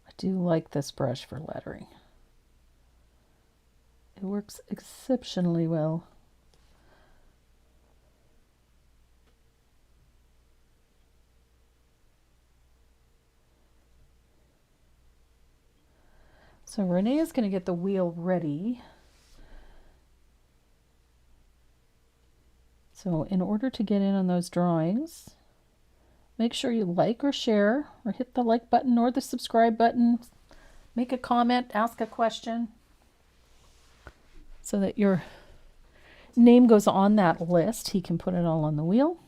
I do like this brush for lettering. It works exceptionally well. So Renee is going to get the wheel ready. So in order to get in on those drawings, make sure you like or share or hit the like button or the subscribe button. Make a comment, ask a question so that your name goes on that list. He can put it all on the wheel.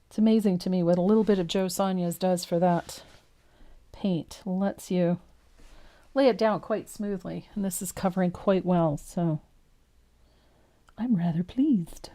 It's amazing to me what a little bit of Jo Sonja's does for that paint. Lets you lay it down quite smoothly, and this is covering quite well, so I'm rather pleased.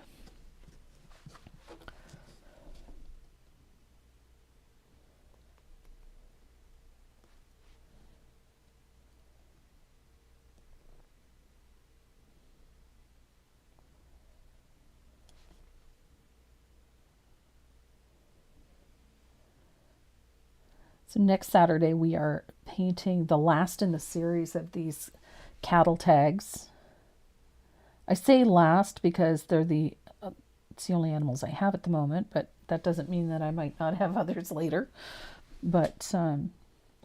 So next Saturday we are painting the last in the series of these cattle tags. I say last because it's the only animals I have at the moment, but that doesn't mean that I might not have others later. But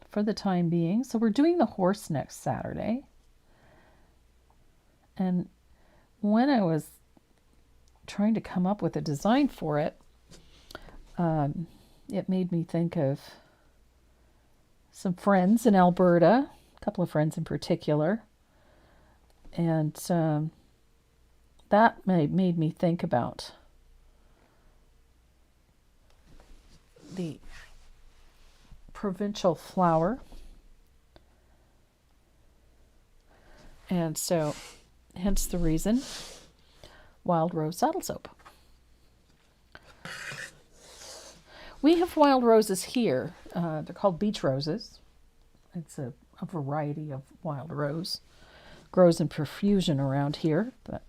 for the time being, so we're doing the horse next Saturday. And when I was trying to come up with a design for it, it made me think of some friends in Alberta, a couple of friends in particular. And that made me think about the provincial flower. And so, hence the reason, wild rose saddle soap. We have wild roses here. They're called beach roses. It's a variety of wild rose. Grows in profusion around here, but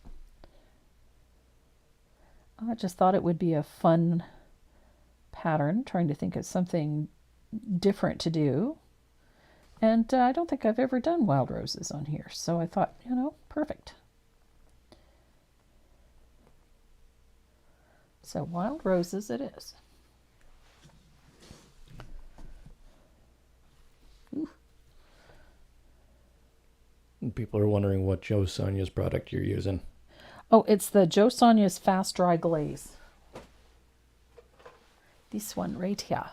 I just thought it would be a fun pattern, trying to think of something different to do. And I don't think I've ever done wild roses on here, so I thought, perfect. So wild roses it is. Ooh. People are wondering what Joe Sonia's product you're using. Oh, it's the Joe Sonia's Fast Dry Glaze. This one right here.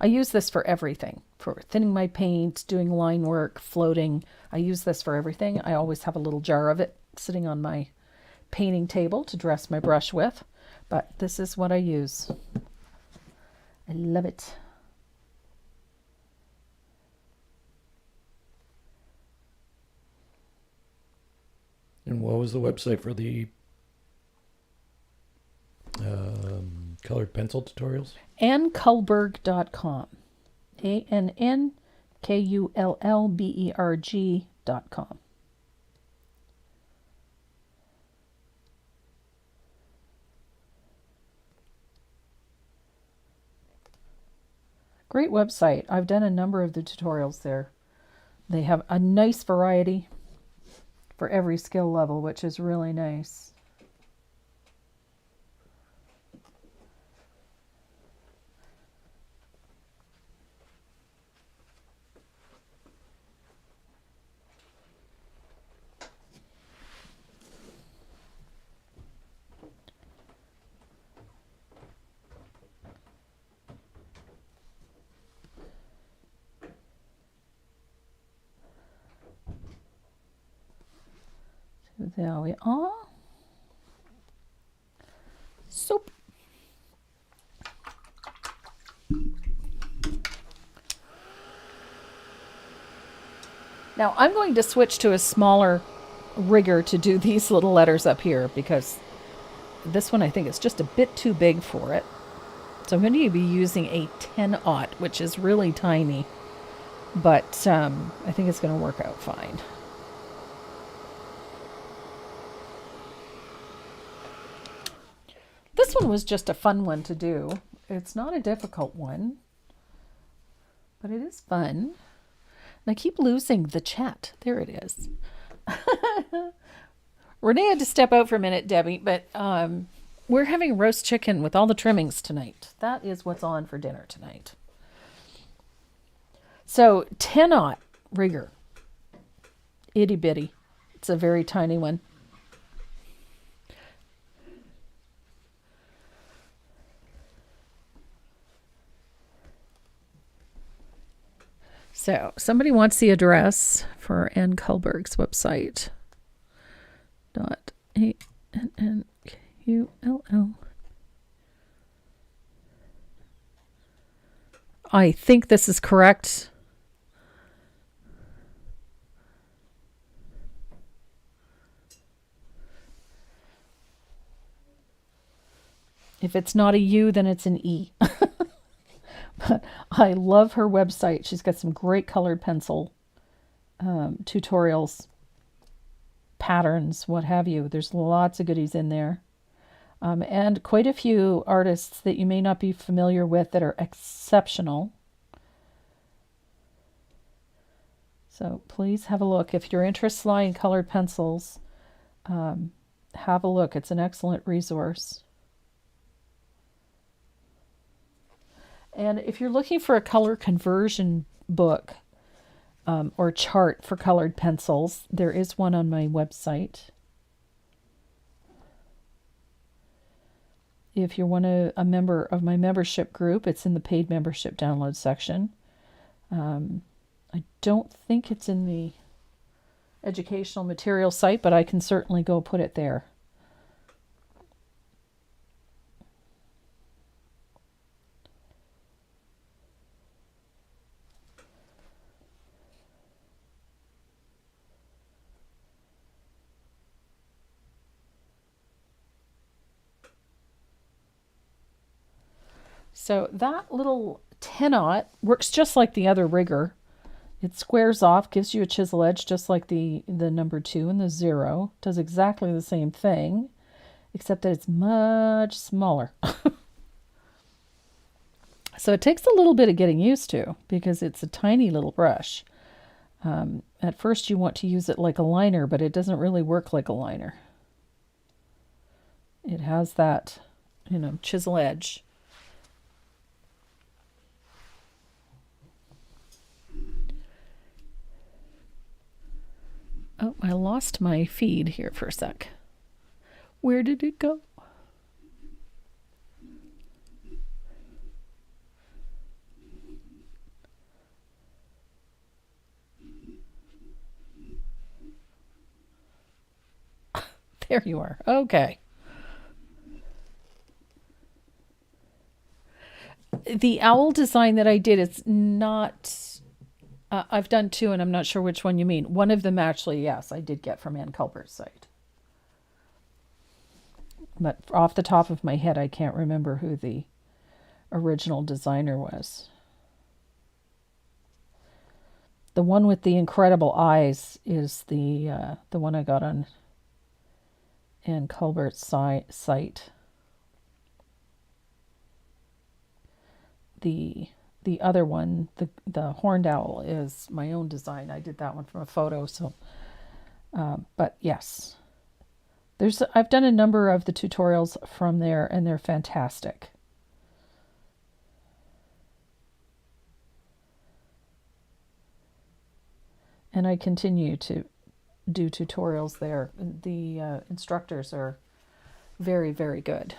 I use this for everything. For thinning my paint, doing line work, floating. I use this for everything. I always have a little jar of it sitting on my painting table to dress my brush with. But this is what I use. I love it. And what was the website for the colored pencil tutorials? AnnKullberg.com. AnnKullberg.com. Great website. I've done a number of the tutorials there. They have a nice variety for every skill level, which is really nice. There we are. Soap. Now I'm going to switch to a smaller rigger to do these little letters up here because this one I think is just a bit too big for it. So I'm going to be using a 10-aught, which is really tiny, but I think it's going to work out fine. This one was just a fun one to do. It's not a difficult one, but it is fun. And I keep losing the chat. There it is. Renee had to step out for a minute, Debbie, but we're having roast chicken with all the trimmings tonight. That is what's on for dinner tonight. So 10-aught rigger. Itty bitty. It's a very tiny one. So somebody wants the address for Ann Kullberg's website. .ANNQULL. I think this is correct. If it's not a U, then it's an E. But I love her website. She's got some great colored pencil tutorials, patterns, what have you. There's lots of goodies in there. And quite a few artists that you may not be familiar with that are exceptional. So please have a look. If you're interested in colored pencils, have a look. It's an excellent resource. And if you're looking for a color conversion book or chart for colored pencils, there is one on my website. If you're a member of my membership group, it's in the paid membership download section. I don't think it's in the educational material site, but I can certainly go put it there. So that little 10-aught works just like the other rigger. It squares off, gives you a chisel edge just like the number 2 and the 0. Does exactly the same thing, except that it's much smaller. So it takes a little bit of getting used to because it's a tiny little brush. At first you want to use it like a liner, but it doesn't really work like a liner. It has that, chisel edge. Oh, I lost my feed here for a sec. Where did it go? There you are. Okay. The owl design that I did is not... I've done 2, and I'm not sure which one you mean. One of them, actually, yes, I did get from Ann Culbert's site. But off the top of my head, I can't remember who the original designer was. The one with the incredible eyes is the one I got on Ann Culbert's site. The other one, the horned owl, is my own design. I did that one from a photo. So, but yes, I've done a number of the tutorials from there, and they're fantastic. And I continue to do tutorials there. The instructors are very, very good.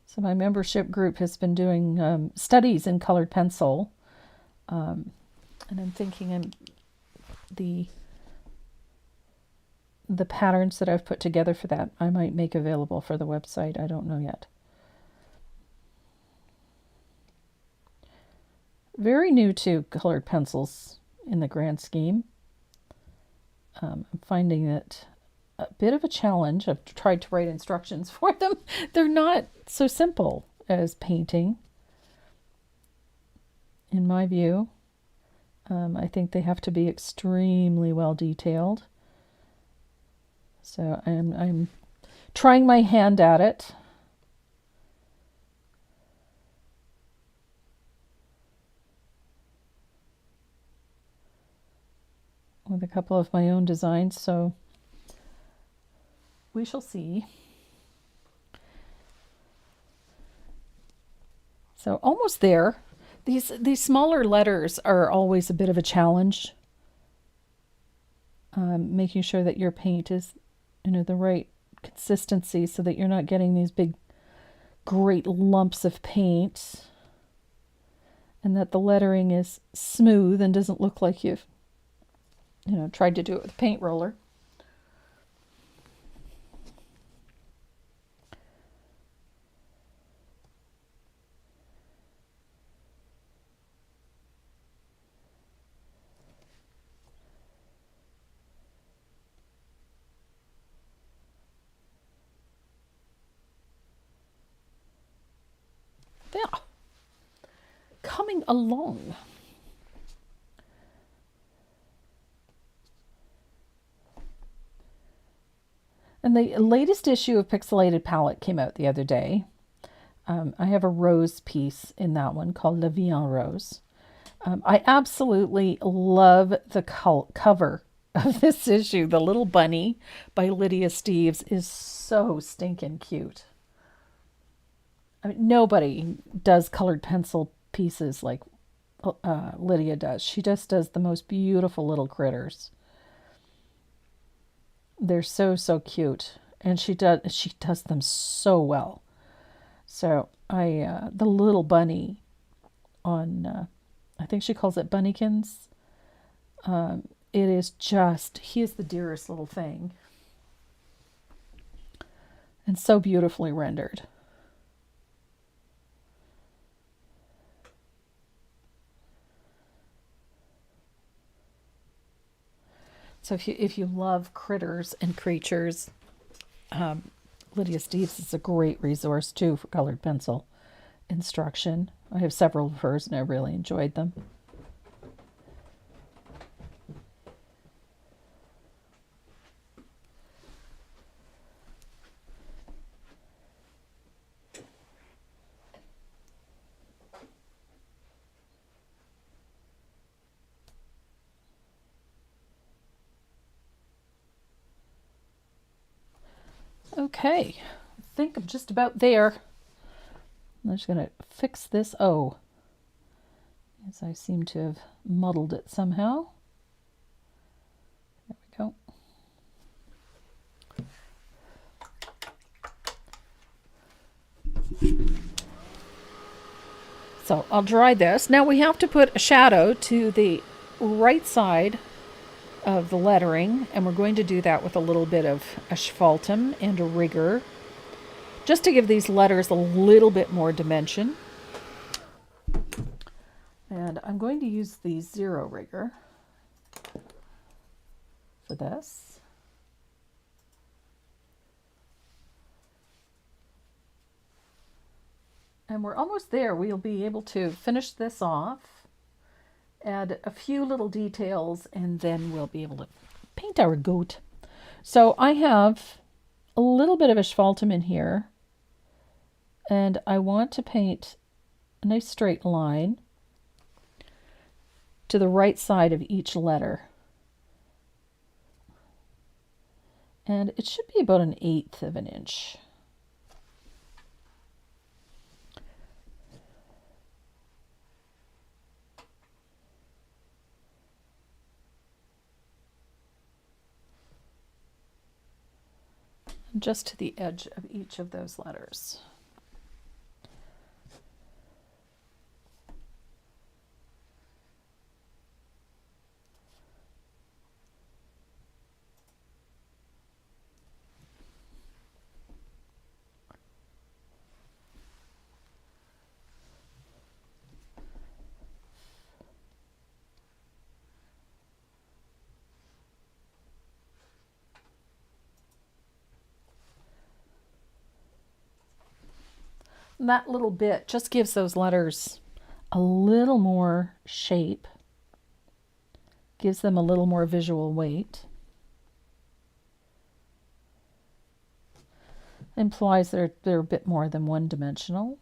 So my membership group has been doing studies in colored pencil, and I'm thinking the patterns that I've put together for that I might make available for the website. I don't know yet. Very new to colored pencils in the grand scheme. I'm finding it a bit of a challenge. I've tried to write instructions for them. They're not so simple as painting, in my view. I think they have to be extremely well detailed. So I'm trying my hand at it. With a couple of my own designs, so we shall see. So almost there. These smaller letters are always a bit of a challenge. Making sure that your paint is, the right consistency so that you're not getting these big, great lumps of paint, and that the lettering is smooth and doesn't look like you've, tried to do it with a paint roller. There. Coming along. And the latest issue of Pixelated Palette came out the other day. I have a rose piece in that one called La Vie en Rose. I absolutely love the cover of this issue. The Little Bunny by Lydia Steves is so stinking cute. I mean, nobody does colored pencil pieces like Lydia does. She just does the most beautiful little critters. They're so cute, and she does them so well. So the Little Bunny on I think she calls it Bunnykins. It is just, he is the dearest little thing, and so beautifully rendered. So if you love critters and creatures, Lydia Steves is a great resource too for colored pencil instruction. I have several of hers and I really enjoyed them. Okay, I think I'm just about there. I'm just going to fix this O, as I seem to have muddled it somehow. There we go. So I'll dry this. Now we have to put a shadow to the right side of the lettering, and we're going to do that with a little bit of asphaltum and a rigger, just to give these letters a little bit more dimension. And I'm going to use the zero rigger for this. And we're almost there. We'll be able to finish this off, add a few little details, and then we'll be able to paint our goat. So I have a little bit of asphaltum in here, and I want to paint a nice straight line to the right side of each letter. And it should be about 1/8 of an inch. Just to the edge of each of those letters. And that little bit just gives those letters a little more shape, gives them a little more visual weight, implies they're a bit more than one-dimensional.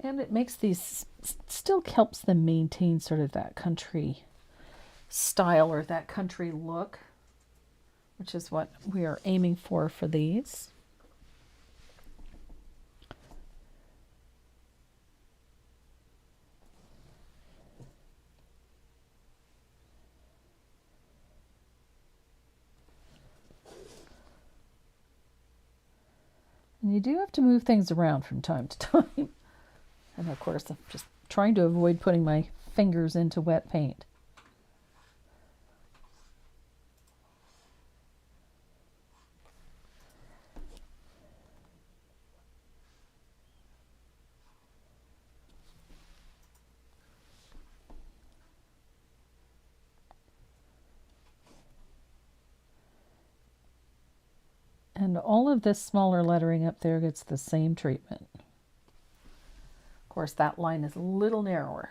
And it makes these, still helps them maintain sort of that country style or that country look, which is what we are aiming for these. And you do have to move things around from time to time. And of course, I'm just trying to avoid putting my fingers into wet paint. all of this smaller lettering up there gets the same treatment. Of course, that line is a little narrower.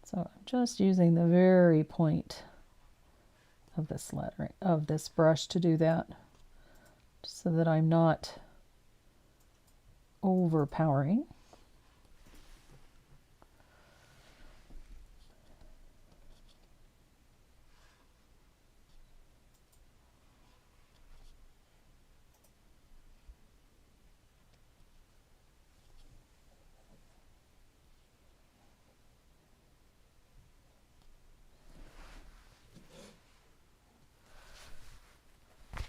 So I'm just using the very point of this lettering, of this brush to do that, just so that I'm not overpowering.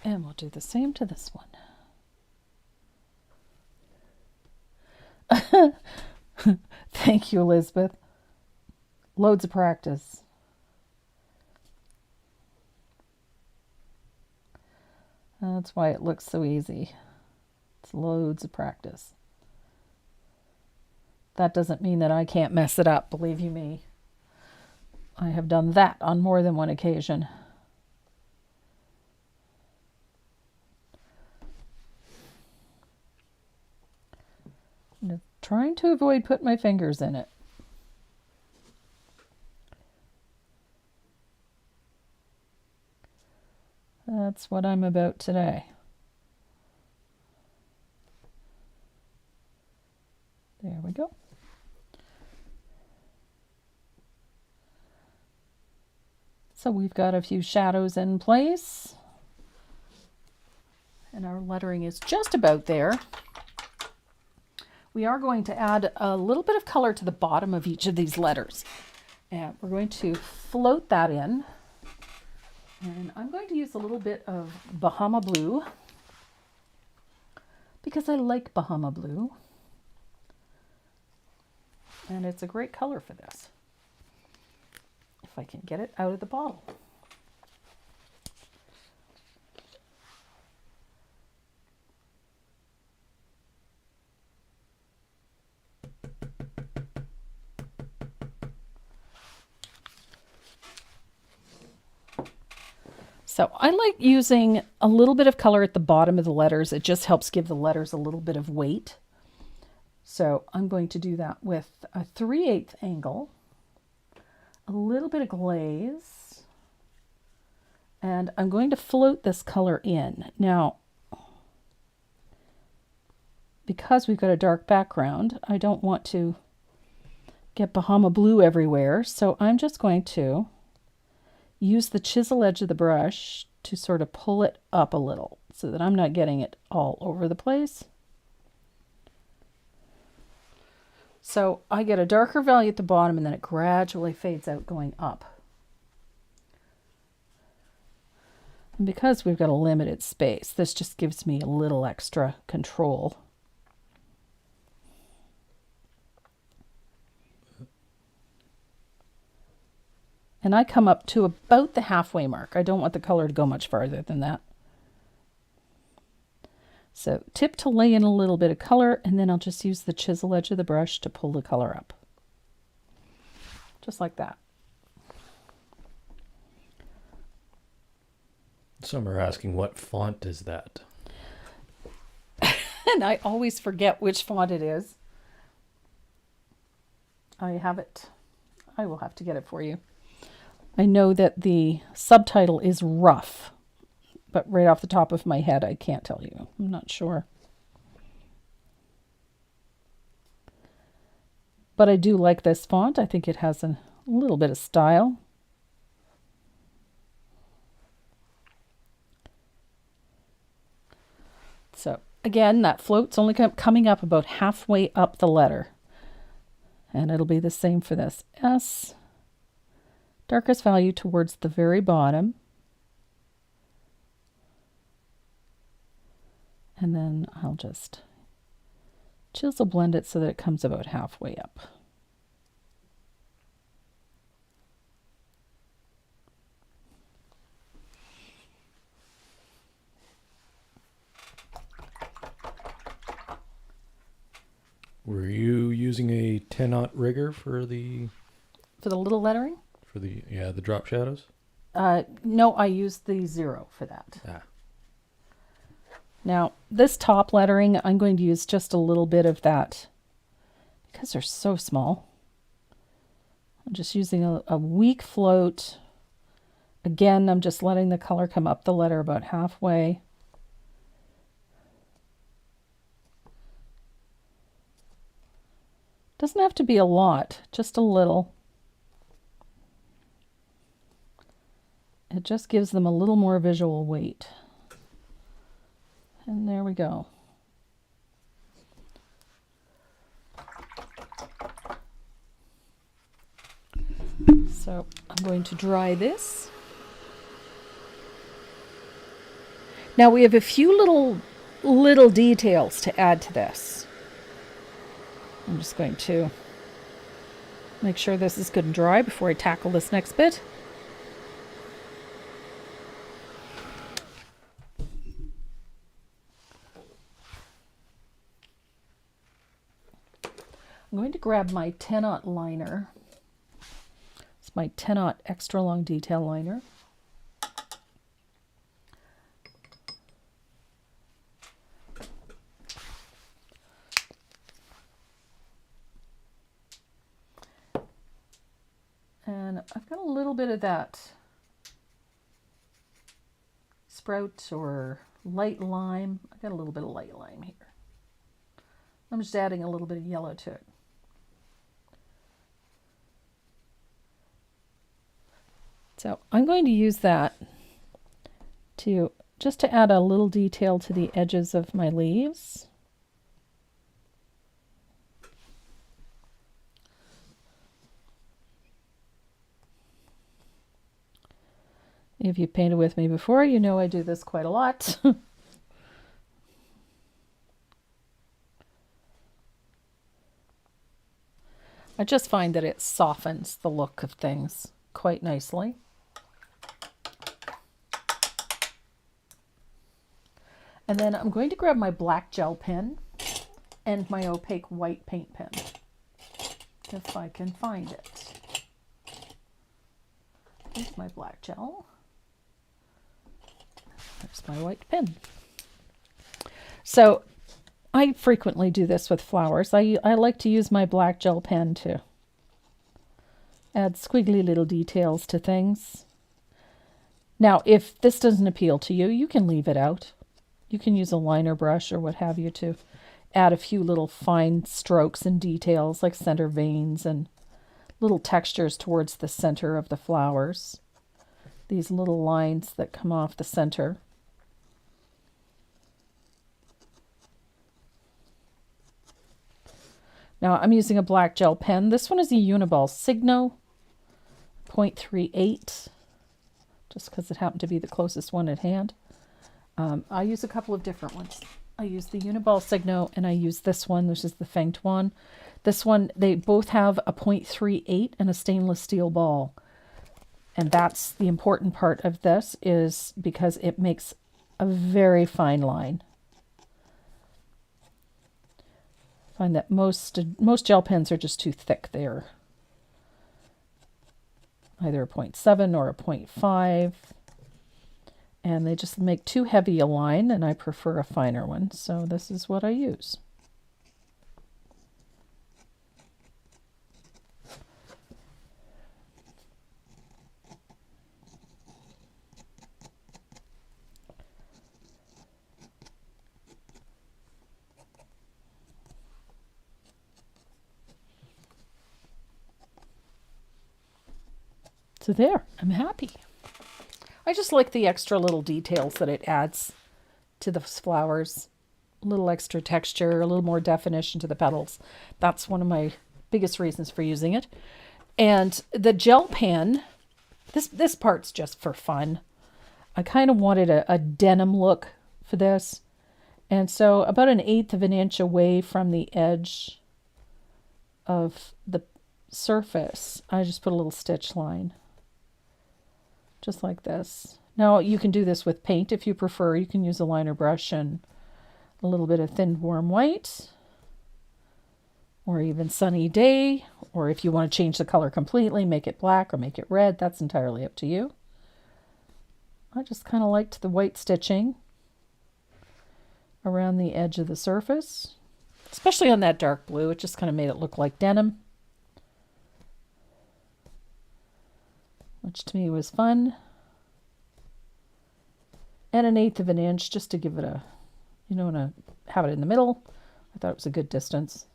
And we'll do the same to this one. Thank you, Elizabeth. Loads of practice. That's why it looks so easy. It's loads of practice. That doesn't mean that I can't mess it up, believe you me. I have done that on more than one occasion. I'm trying to avoid putting my fingers in it. That's what I'm about today. There we go. So we've got a few shadows in place. And our lettering is just about there. We are going to add a little bit of color to the bottom of each of these letters. And we're going to float that in. And I'm going to use a little bit of Bahama Blue because I like Bahama Blue. And it's a great color for this. If I can get it out of the bottle. So I like using a little bit of color at the bottom of the letters. It just helps give the letters a little bit of weight. So I'm going to do that with a 3/8 angle, a little bit of glaze, and I'm going to float this color in. Now, because we've got a dark background, I don't want to get Bahama Blue everywhere, so I'm just going to use the chisel edge of the brush to sort of pull it up a little so that I'm not getting it all over the place. So I get a darker value at the bottom and then it gradually fades out going up. And because we've got a limited space, this just gives me a little extra control. And I come up to about the halfway mark. I don't want the color to go much farther than that. So tip to lay in a little bit of color, and then I'll just use the chisel edge of the brush to pull the color up. Just like that. Some are asking, what font is that? And I always forget which font it is. I have it. I will have to get it for you. I know that the subtitle is rough, but right off the top of my head, I can't tell you. I'm not sure. But I do like this font. I think it has a little bit of style. So again, that float's only coming up about halfway up the letter. And it'll be the same for this S. Darkest value towards the very bottom. And then I'll just chisel blend it so that it comes about halfway up. Were you using a 10-aught rigger for the For the little lettering? the drop shadows? No, I used the 0 for that. Ah. Now, this top lettering, I'm going to use just a little bit of that because they're so small. I'm just using a weak float. Again, I'm just letting the color come up the letter about halfway. Doesn't have to be a lot, just a little. It just gives them a little more visual weight. And there we go. So I'm going to dry this. Now we have a few little details to add to this. I'm just going to make sure this is good and dry before I tackle this next bit. I'm going to grab my 10-aught liner. It's my 10-aught extra long detail liner. And I've got a little bit of that sprout or light lime. I've got a little bit of light lime here. I'm just adding a little bit of yellow to it. So I'm going to use that to just to add a little detail to the edges of my leaves. If you've painted with me before, you know I do this quite a lot. I just find that it softens the look of things quite nicely. And then I'm going to grab my black gel pen and my opaque white paint pen, if I can find it. Here's my black gel. There's my white pen. So I frequently do this with flowers. I like to use my black gel pen to add squiggly little details to things. Now, if this doesn't appeal to you, you can leave it out. You can use a liner brush or what have you to add a few little fine strokes and details like center veins and little textures towards the center of the flowers. These little lines that come off the center. Now I'm using a black gel pen. This one is a Uniball Signo 0.38, just because it happened to be the closest one at hand. I use a couple of different ones. I use the Uniball Signo and I use this one, which is the Feng Tuan. This one, they both have a 0.38 and a stainless steel ball. And that's the important part of this, is because it makes a very fine line. I find that most gel pens are just too thick. They're either a 0.7 or a 0.5. And they just make too heavy a line, and I prefer a finer one. So this is what I use. So there, I'm happy. I just like the extra little details that it adds to the flowers. A little extra texture, a little more definition to the petals. That's one of my biggest reasons for using it. And the gel pen, this part's just for fun. I kind of wanted a denim look for this. And so about 1/8 of an inch away from the edge of the surface, I just put a little stitch line. Just like this. Now you can do this with paint if you prefer. You can use a liner brush and a little bit of thin warm white, or even Sunny Day, or if you want to change the color completely, make it black or make it red, that's entirely up to you. I just kind of liked the white stitching around the edge of the surface, especially on that dark blue. It just kind of made it look like denim, which to me was fun. And 1/8 of an inch just to give it a, you don't want to have it in the middle. I thought it was a good distance.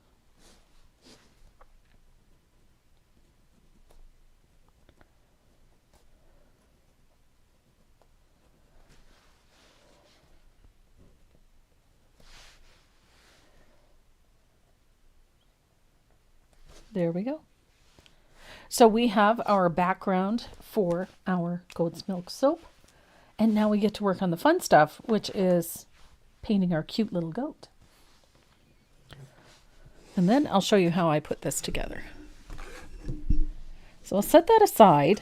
There we go. So we have our background for our goat's milk soap. And now we get to work on the fun stuff, which is painting our cute little goat. And then I'll show you how I put this together. So I'll set that aside.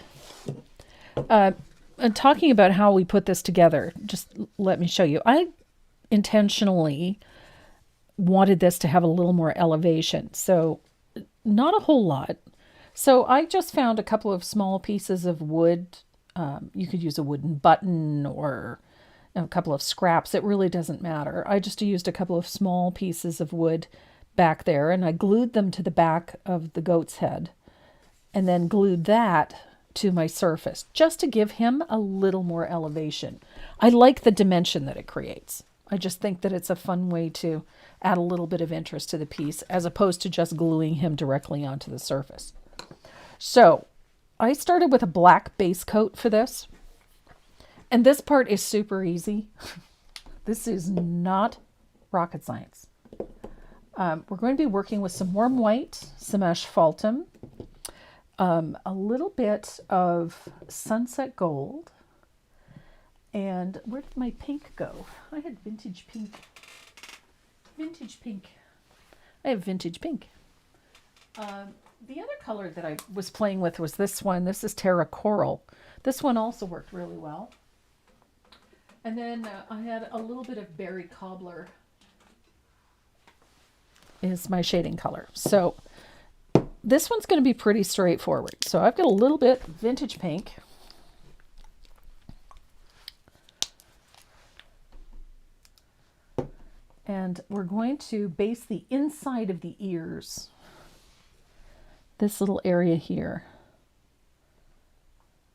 And talking about how we put this together, just let me show you. I intentionally wanted this to have a little more elevation. So not a whole lot. So I just found a couple of small pieces of wood. You could use a wooden button or a couple of scraps. It really doesn't matter. I just used a couple of small pieces of wood back there, and I glued them to the back of the goat's head and then glued that to my surface just to give him a little more elevation. I like the dimension that it creates. I just think that it's a fun way to add a little bit of interest to the piece as opposed to just gluing him directly onto the surface. So I started with a black base coat for this. And this part is super easy. This is not rocket science. We're going to be working with some warm white, some asphaltum, a little bit of sunset gold. And where did my pink go? I had vintage pink. Vintage pink. I have vintage pink. The other color that I was playing with was this one. This is Terra Coral. This one also worked really well. And then I had a little bit of Berry Cobbler is my shading color. So this one's going to be pretty straightforward. So I've got a little bit vintage pink. And we're going to base the inside of the ears. This little area here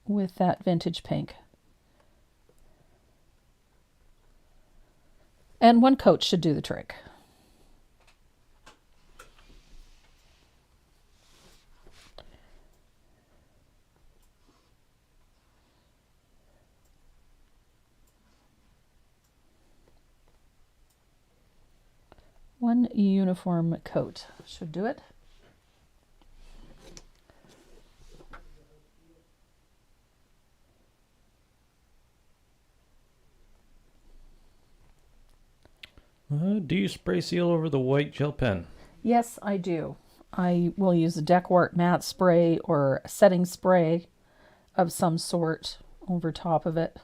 with that vintage pink. And one coat should do the trick. One uniform coat should do it. Do you spray seal over the white gel pen? Yes, I do. I will use a Deckwart matte spray or a setting spray of some sort over top of it,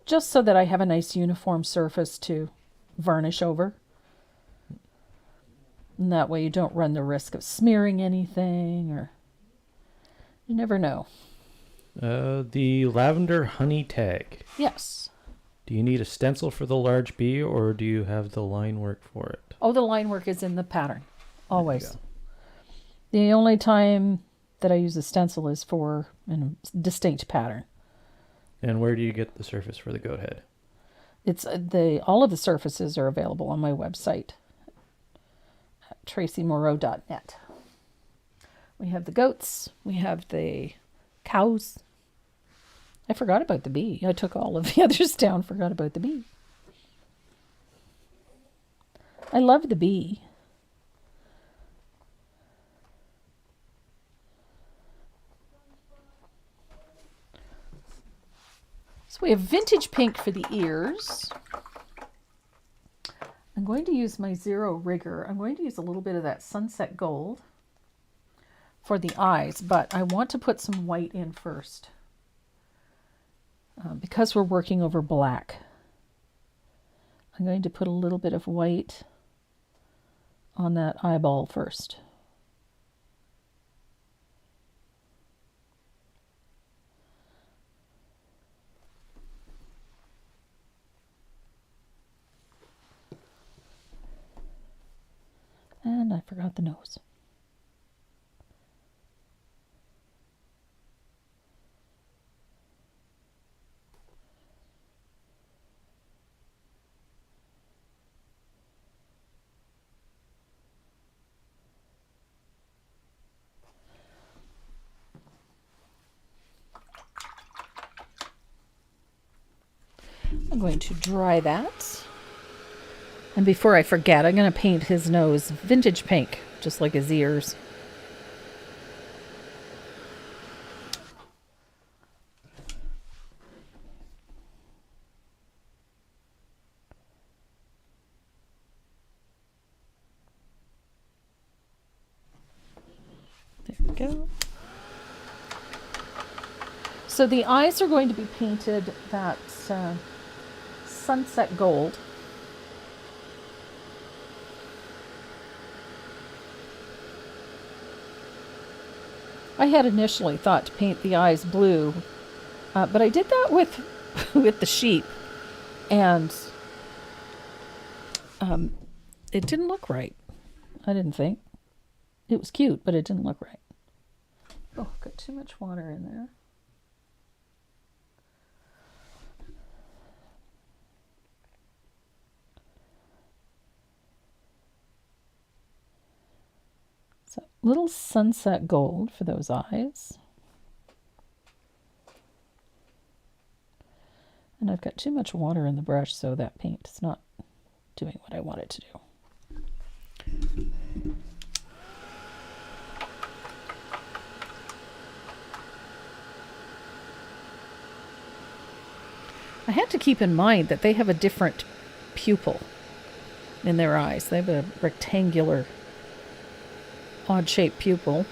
just so that I have a nice uniform surface to varnish over. And that way you don't run the risk of smearing anything, or you never know. The lavender honey tag. Yes. Do you need a stencil for the large B, or do you have the line work for it? Oh, the line work is in the pattern. Always. The only time that I use a stencil is for a distinct pattern. And where do you get the surface for the goat head? It's all of the surfaces are available on my website, tracymoreau.net. We have the goats. We have the cows. I forgot about the bee. I took all of the others down, forgot about the bee. I love the bee. So we have vintage pink for the ears. I'm going to use my Zero Rigger. I'm going to use a little bit of that sunset gold for the eyes, but I want to put some white in first. Because we're working over black, I'm going to put a little bit of white on that eyeball first. forgot the nose. I'm going to dry that. And before I forget, I'm going to paint his nose vintage pink, just like his ears. There we go. So the eyes are going to be painted that sunset gold. I had initially thought to paint the eyes blue, but I did that with with the sheep, and it didn't look right. I didn't think. It was cute, but it didn't look right. Oh, got too much water in there. So, little sunset gold for those eyes. And I've got too much water in the brush, so that paint is not doing what I want it to do. I had to keep in mind that they have a different pupil in their eyes. They have a rectangular, odd-shaped pupil.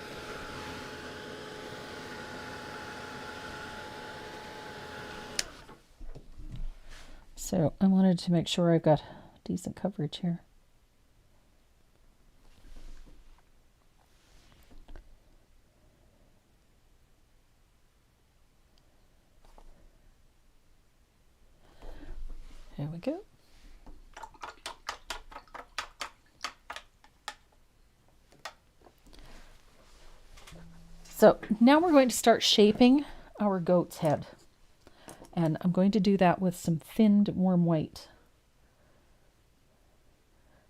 So I wanted to make sure I got decent coverage here. There we go. So now we're going to start shaping our goat's head. And I'm going to do that with some thinned warm white,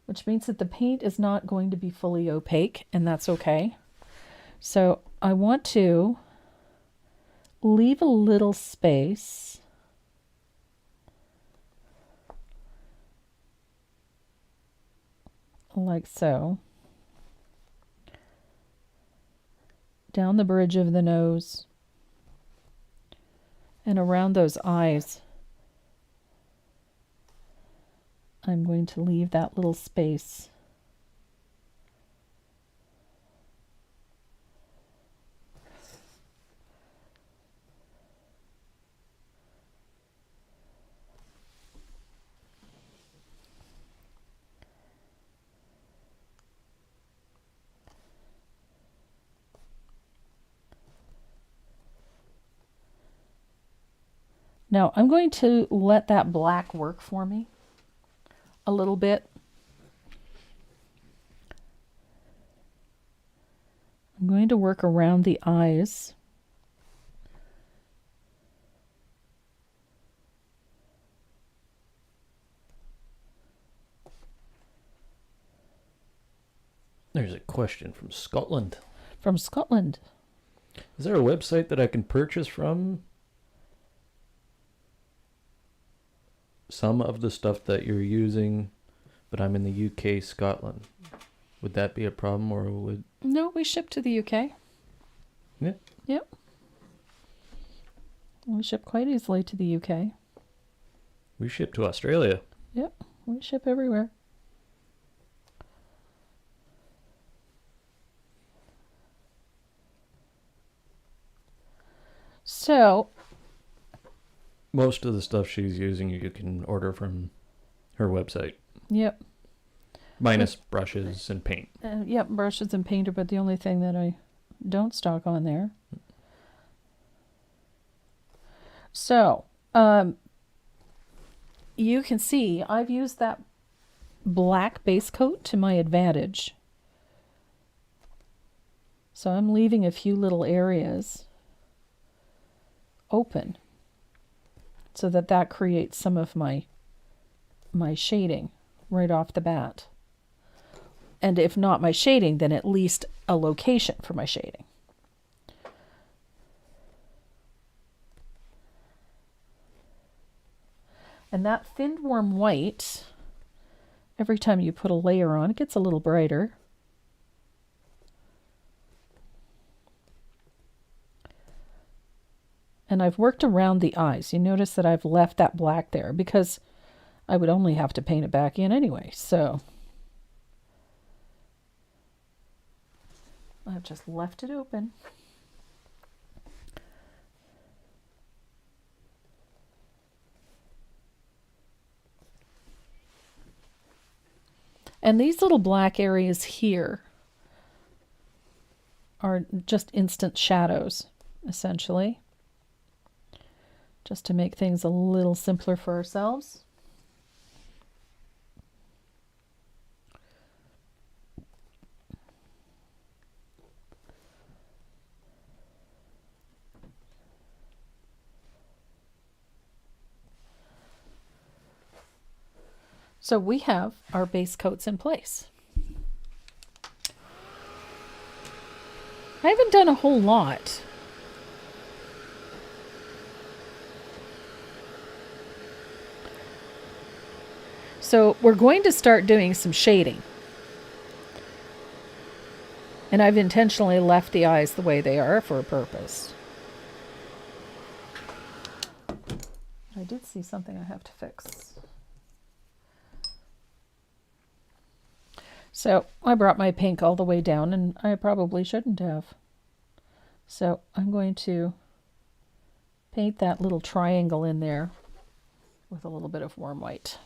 which means that the paint is not going to be fully opaque, and that's okay. So I want to leave a little space like so, down the bridge of the nose and around those eyes. I'm going to leave that little space. Now I'm going to let that black work for me a little bit. I'm going to work around the eyes. There's a question from Scotland. From Scotland. Is there a website that I can purchase from some of the stuff that you're using, but I'm in the UK, Scotland? Would that be a problem, or would... No, we ship to the UK. Yeah. Yep. We ship quite easily to the UK. We ship to Australia. Yep, we ship everywhere. So, Most of the stuff she's using you can order from her website. Yep. Minus brushes and paint. Yep, brushes and painter, but the only thing that I don't stock on there. So, you can see I've used that black base coat to my advantage So I'm leaving a few little areas open so that that creates some of my shading right off the bat. And if not my shading, then at least a location for my shading. And that thinned warm white, every time you put a layer on, it gets a little brighter. And I've worked around the eyes. You notice that I've left that black there because I would only have to paint it back in anyway. So I've just left it open. And these little black areas here are just instant shadows, essentially, just to make things a little simpler for ourselves. So we have our base coats in place. I haven't done a whole lot. So we're going to start doing some shading. And I've intentionally left the eyes the way they are for a purpose. I did see something I have to fix. So I brought my pink all the way down, and I probably shouldn't have. So I'm going to paint that little triangle in there with a little bit of warm white.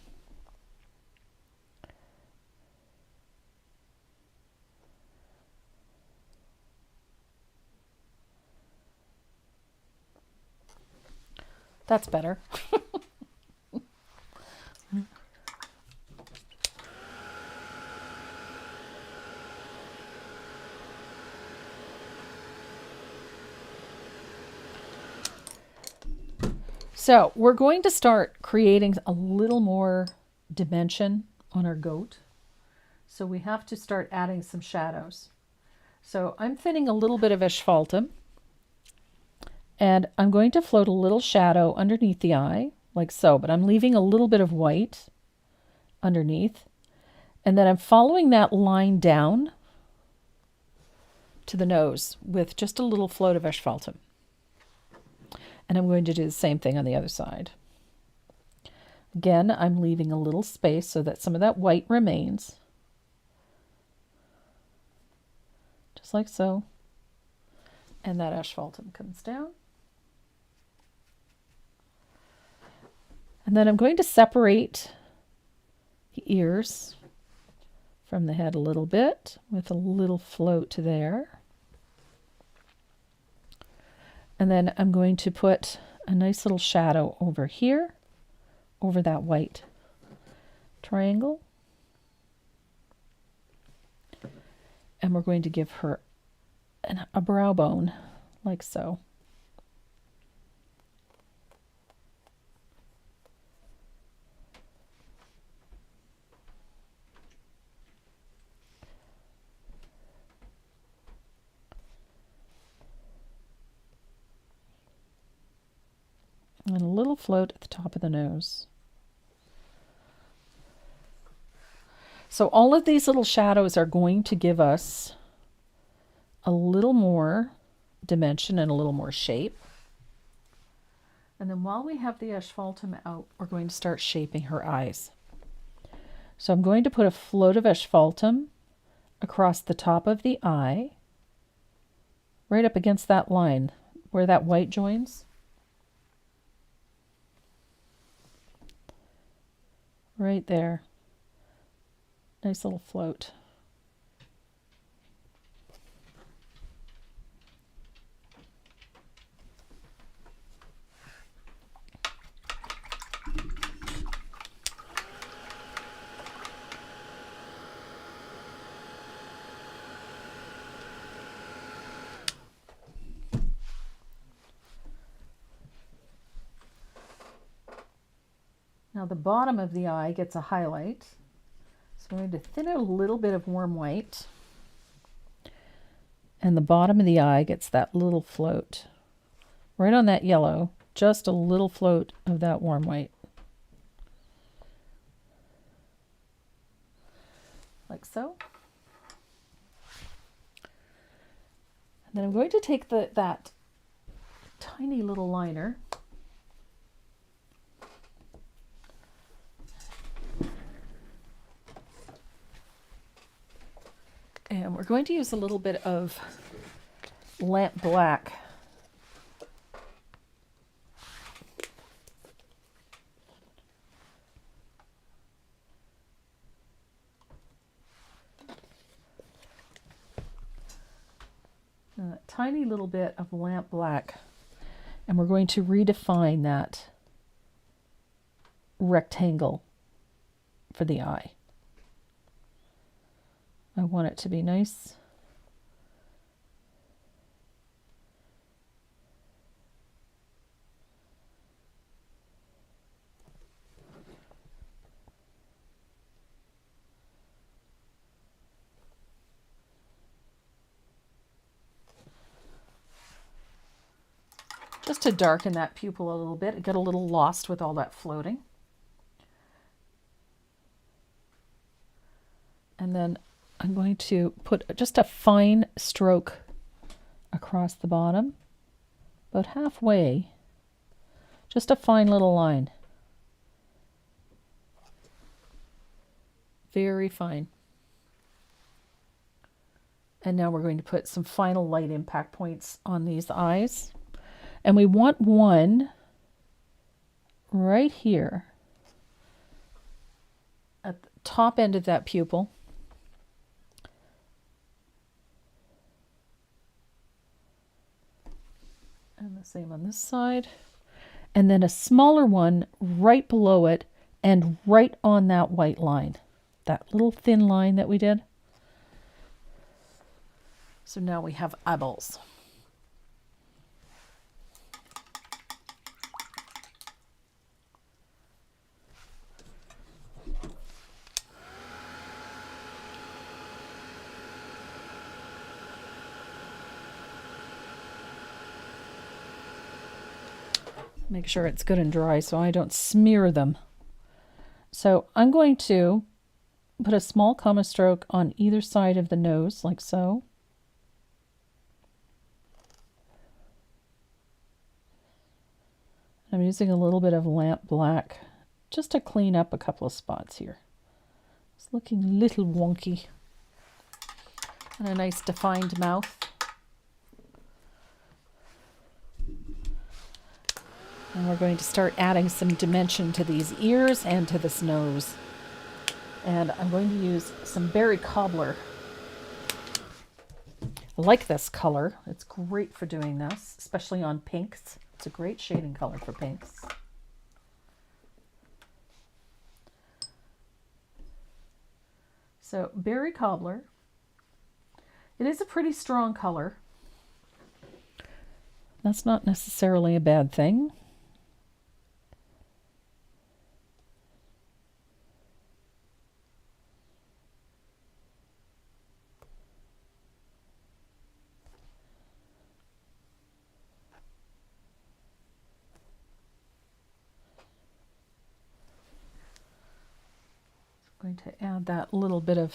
That's better. So we're going to start creating a little more dimension on our goat. So we have to start adding some shadows. So I'm thinning a little bit of asphaltum, and I'm going to float a little shadow underneath the eye, like so, but I'm leaving a little bit of white underneath. And then I'm following that line down to the nose with just a little float of asphaltum. And I'm going to do the same thing on the other side. Again, I'm leaving a little space so that some of that white remains. Just like so. And that asphaltum comes down. And then I'm going to separate the ears from the head a little bit with a little float there. And then I'm going to put a nice little shadow over here, over that white triangle. And we're going to give her a brow bone, like so. And a little float at the top of the nose. So all of these little shadows are going to give us a little more dimension and a little more shape. And then while we have the asphaltum out, we're going to start shaping her eyes. So I'm going to put a float of asphaltum across the top of the eye, right up against that line where that white joins. Right there. Nice little float. Now the bottom of the eye gets a highlight. So I'm going to thin out a little bit of warm white. And the bottom of the eye gets that little float. Right on that yellow, just a little float of that warm white. Like so. And then I'm going to take that tiny little liner and we're going to use a little bit of lamp black. A tiny little bit of lamp black, and we're going to redefine that rectangle for the eye. I want it to be nice just to darken that pupil a little bit. It got a little lost with all that floating. And then I'm going to put just a fine stroke across the bottom, about halfway, just a fine little line. Very fine. And now we're going to put some final light impact points on these eyes. And we want one right here at the top end of that pupil. And the same on this side. And then a smaller one right below it and right on that white line. That little thin line that we did. So now we have eyeballs. Make sure it's good and dry so I don't smear them. So I'm going to put a small comma stroke on either side of the nose, like so. I'm using a little bit of lamp black just to clean up a couple of spots here. It's looking a little wonky. And a nice defined mouth. And we're going to start adding some dimension to these ears and to this nose. And I'm going to use some berry cobbler. I like this color. It's great for doing this, especially on pinks. It's a great shading color for pinks. So berry cobbler. It is a pretty strong color. That's not necessarily a bad thing. Going to add that little bit of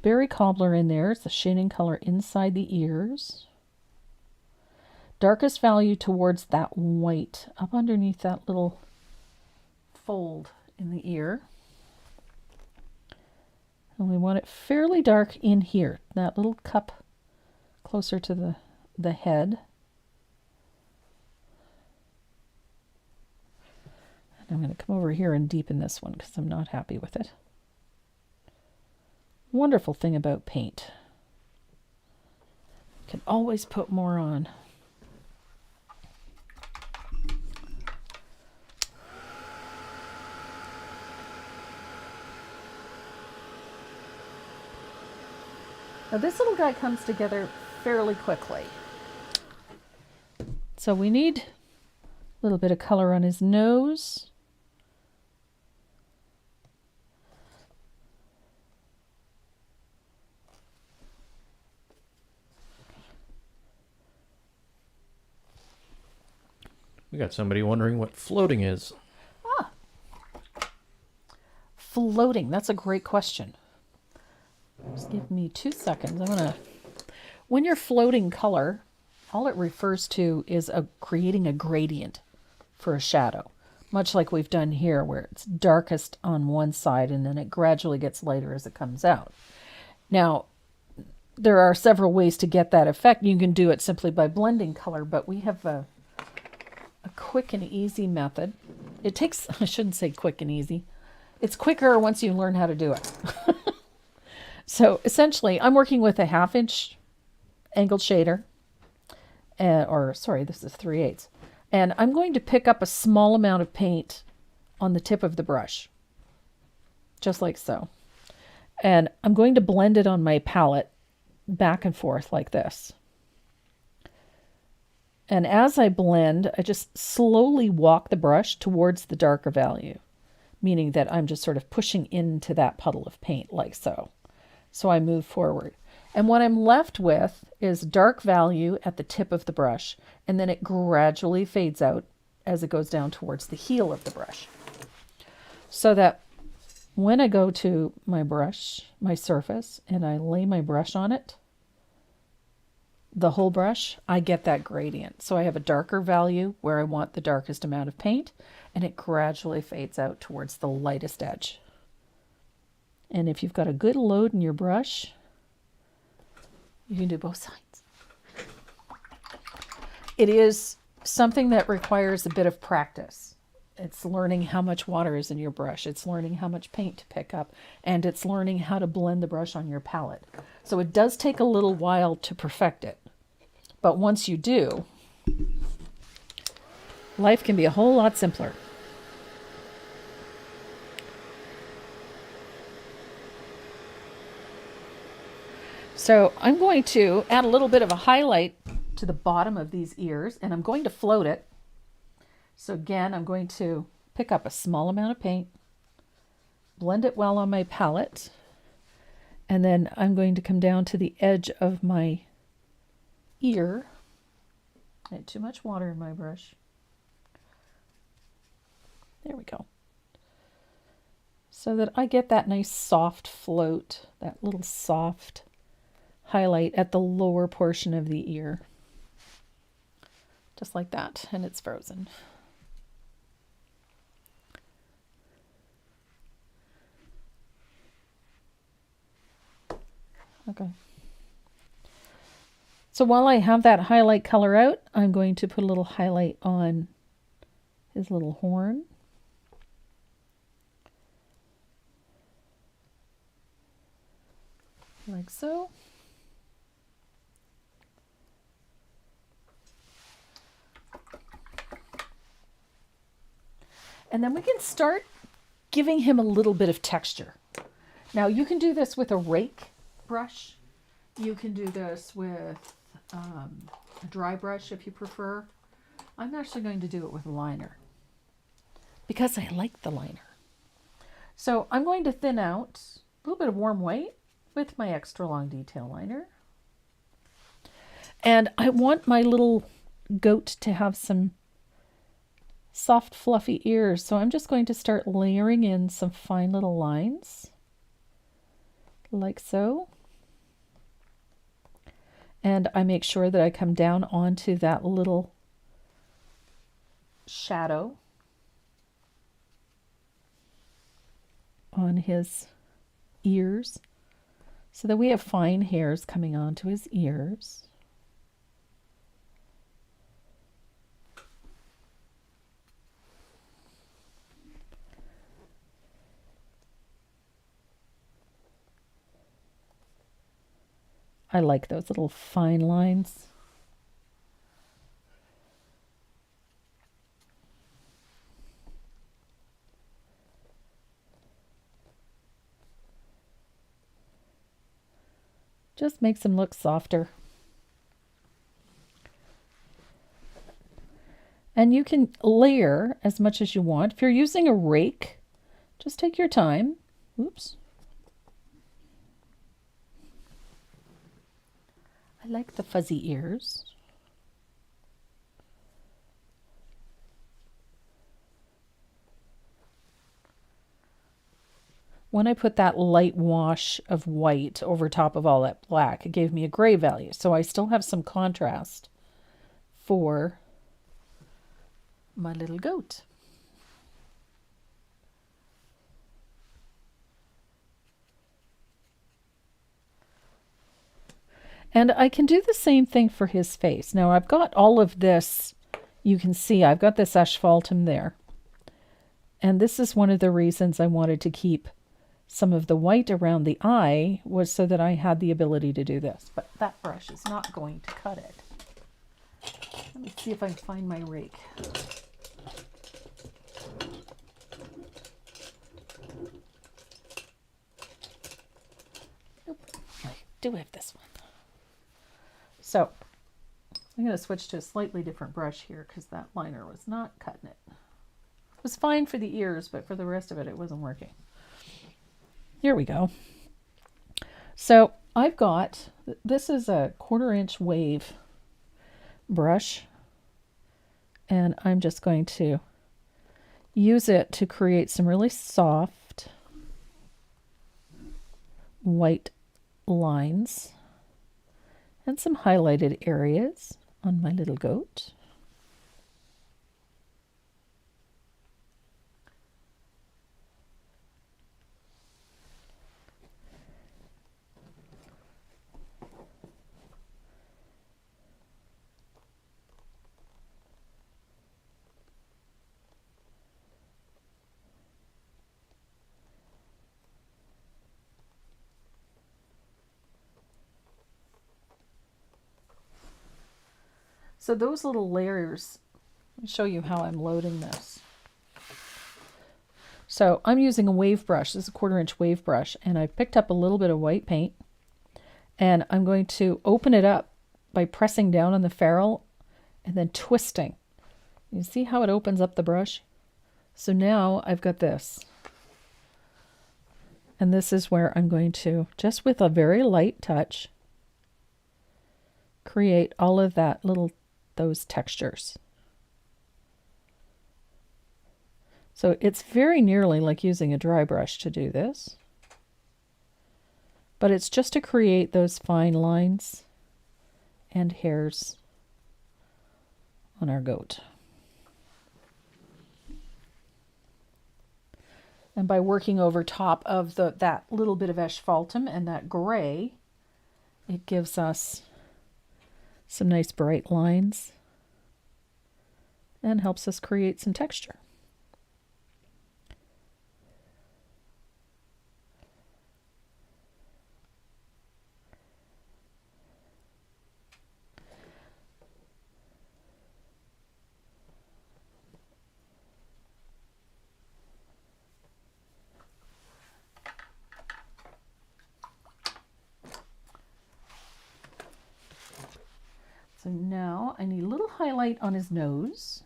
berry cobbler in there. It's the shading color inside the ears. Darkest value towards that white, up underneath that little fold in the ear. And we want it fairly dark in here, that little cup closer to the head. I'm going to come over here and deepen this one because I'm not happy with it. Wonderful thing about paint. You can always put more on. Now this little guy comes together fairly quickly. So we need a little bit of color on his nose. We got somebody wondering what floating is. Floating, that's a great question. Just give me 2 seconds. When you're floating color, all it refers to is creating a gradient for a shadow, much like we've done here, where it's darkest on one side and then it gradually gets lighter as it comes out. Now, there are several ways to get that effect. You can do it simply by blending color, but we have a quick and easy method. It takes, I shouldn't say quick and easy. It's quicker once you learn how to do it. So essentially, I'm working with a 1/2 inch angled shader, this is 3/8. And I'm going to pick up a small amount of paint on the tip of the brush, just like so. And I'm going to blend it on my palette back and forth like this. And as I blend, I just slowly walk the brush towards the darker value, meaning that I'm just sort of pushing into that puddle of paint like so. So I move forward. And what I'm left with is dark value at the tip of the brush, and then it gradually fades out as it goes down towards the heel of the brush. So that when I go to my brush, my surface, and I lay my brush on it, the whole brush, I get that gradient. So I have a darker value where I want the darkest amount of paint, and it gradually fades out towards the lightest edge. And if you've got a good load in your brush, you can do both sides. It is something that requires a bit of practice. It's learning how much water is in your brush. It's learning how much paint to pick up, and it's learning how to blend the brush on your palette. So it does take a little while to perfect it. But once you do, life can be a whole lot simpler. So I'm going to add a little bit of a highlight to the bottom of these ears, and I'm going to float it. So again, I'm going to pick up a small amount of paint, blend it well on my palette, and then I'm going to come down to the edge of my ear. I had too much water in my brush. There we go. So that I get that nice soft float, that little soft highlight at the lower portion of the ear. Just like that, and it's frozen. Okay. So while I have that highlight color out, I'm going to put a little highlight on his little horn. Like so. And then we can start giving him a little bit of texture. Now you can do this with a rake brush. You can do this with a dry brush if you prefer. I'm actually going to do it with a liner because I like the liner. So I'm going to thin out a little bit of warm white with my extra long detail liner. And I want my little goat to have some soft, fluffy ears. So I'm just going to start layering in some fine little lines, like so. And I make sure that I come down onto that little shadow on his ears, so that we have fine hairs coming onto his ears. I like those little fine lines. Just makes them look softer. And you can layer as much as you want. If you're using a rake, just take your time. Oops. I like the fuzzy ears. when I put that light wash of white over top of all that black, it gave me a gray value. So I still have some contrast for my little goat. And I can do the same thing for his face. Now I've got all of this, you can see I've got this asphaltum there. And this is one of the reasons I wanted to keep some of the white around the eye, was so that I had the ability to do this. But that brush is not going to cut it. Let me see if I can find my rake. Nope, I do have this one. So I'm going to switch to a slightly different brush here because that liner was not cutting it. It was fine for the ears, but for the rest of it, it wasn't working. Here we go. So I've got, this is a 1/4 inch wave brush, and I'm just going to use it to create some really soft white lines and some highlighted areas on my little goat. So those little layers, let me show you how I'm loading this. So I'm using a wave brush. This is a 1/4 inch wave brush, and I picked up a little bit of white paint, and I'm going to open it up by pressing down on the ferrule and then twisting. You see how it opens up the brush? So now I've got this. And this is where I'm going to, just with a very light touch, create all of that those textures. So it's very nearly like using a dry brush to do this, but it's just to create those fine lines and hairs on our goat. And by working over top of that little bit of asphaltum and that gray, it gives us some nice bright lines and helps us create some texture. So now I need a little highlight on his nose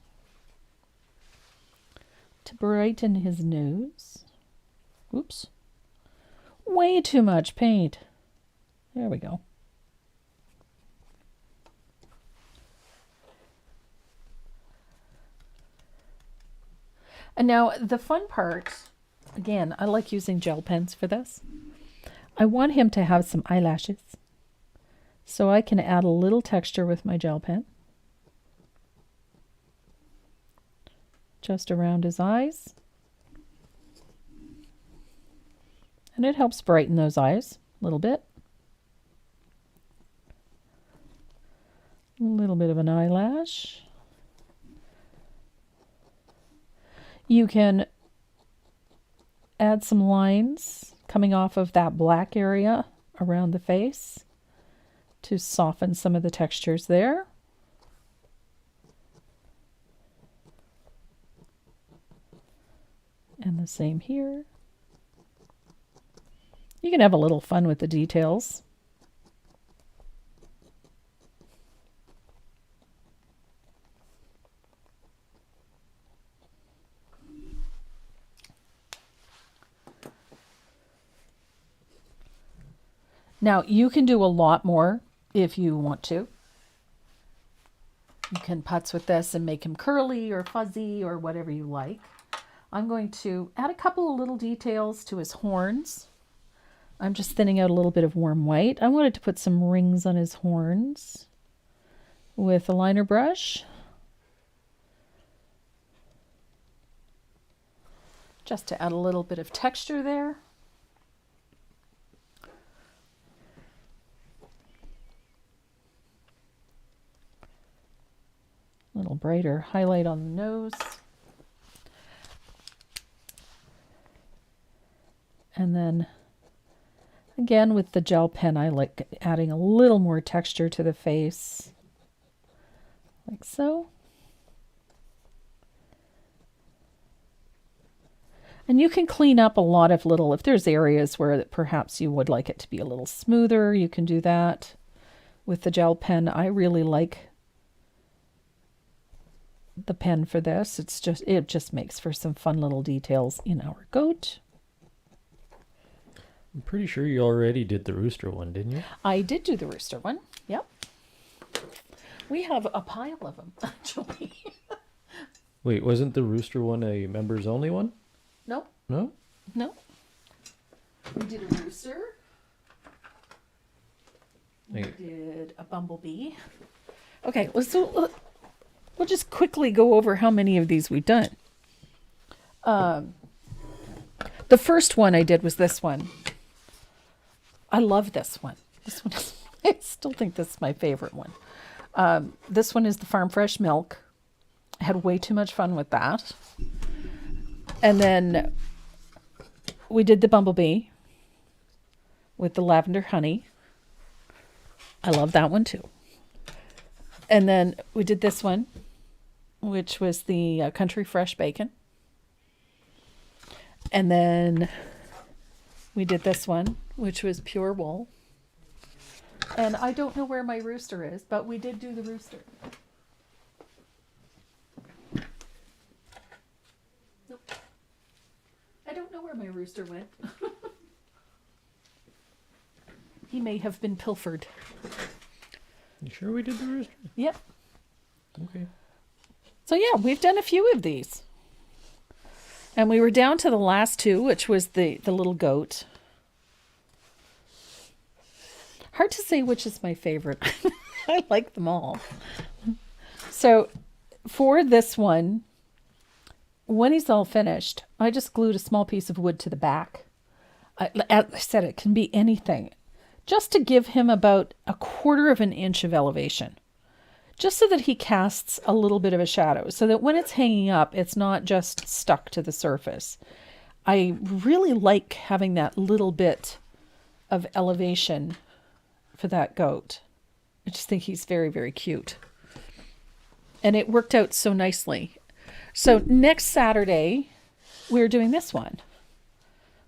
to brighten his nose. Oops. Way too much paint. There we go. And now the fun part, again, I like using gel pens for this. I want him to have some eyelashes. So I can add a little texture with my gel pen. Just around his eyes. And it helps brighten those eyes a little bit. A little bit of an eyelash. You can add some lines coming off of that black area around the face to soften some of the textures there. And the same here. You can have a little fun with the details. Now, you can do a lot more if you want to. You can putz with this and make him curly or fuzzy or whatever you like. I'm going to add a couple of little details to his horns. I'm just thinning out a little bit of warm white. I wanted to put some rings on his horns with a liner brush. Just to add a little bit of texture there. A little brighter highlight on the nose. And then again with the gel pen, I like adding a little more texture to the face, like so. And you can clean up a lot of little, if there's areas where perhaps you would like it to be a little smoother, you can do that with the gel pen. I really like the pen for this. It just makes for some fun little details in our goat. I'm pretty sure you already did the rooster one, didn't you? I did do the rooster one. Yep. We have a pile of them, actually. Wait, wasn't the rooster one a members only one? Nope. No? No. We did a rooster. We did a bumblebee. Okay, we'll just quickly go over how many of these we've done. The first one I did was this one. I love this one. This one is, I still think this is my favorite one. This one is the Farm Fresh Milk. I had way too much fun with that. And then we did the bumblebee with the lavender honey. I love that one too. And then we did this one, which was the country fresh bacon. And then we did this one, which was pure wool. And I don't know where my rooster is, but we did do the rooster. Nope. I don't know where my rooster went. He may have been pilfered. You sure we did the rooster? Yep. Okay. So yeah, we've done a few of these. And we were down to the last two, which was the little goat. Hard to say which is my favorite. I like them all. So for this one, when he's all finished, I just glued a small piece of wood to the back. As I said, it can be anything. Just to give him about 1/4 of an inch of elevation. Just so that he casts a little bit of a shadow. So that when it's hanging up, it's not just stuck to the surface. I really like having that little bit of elevation for that goat. I just think he's very, very cute. And it worked out so nicely. So next Saturday, we're doing this one,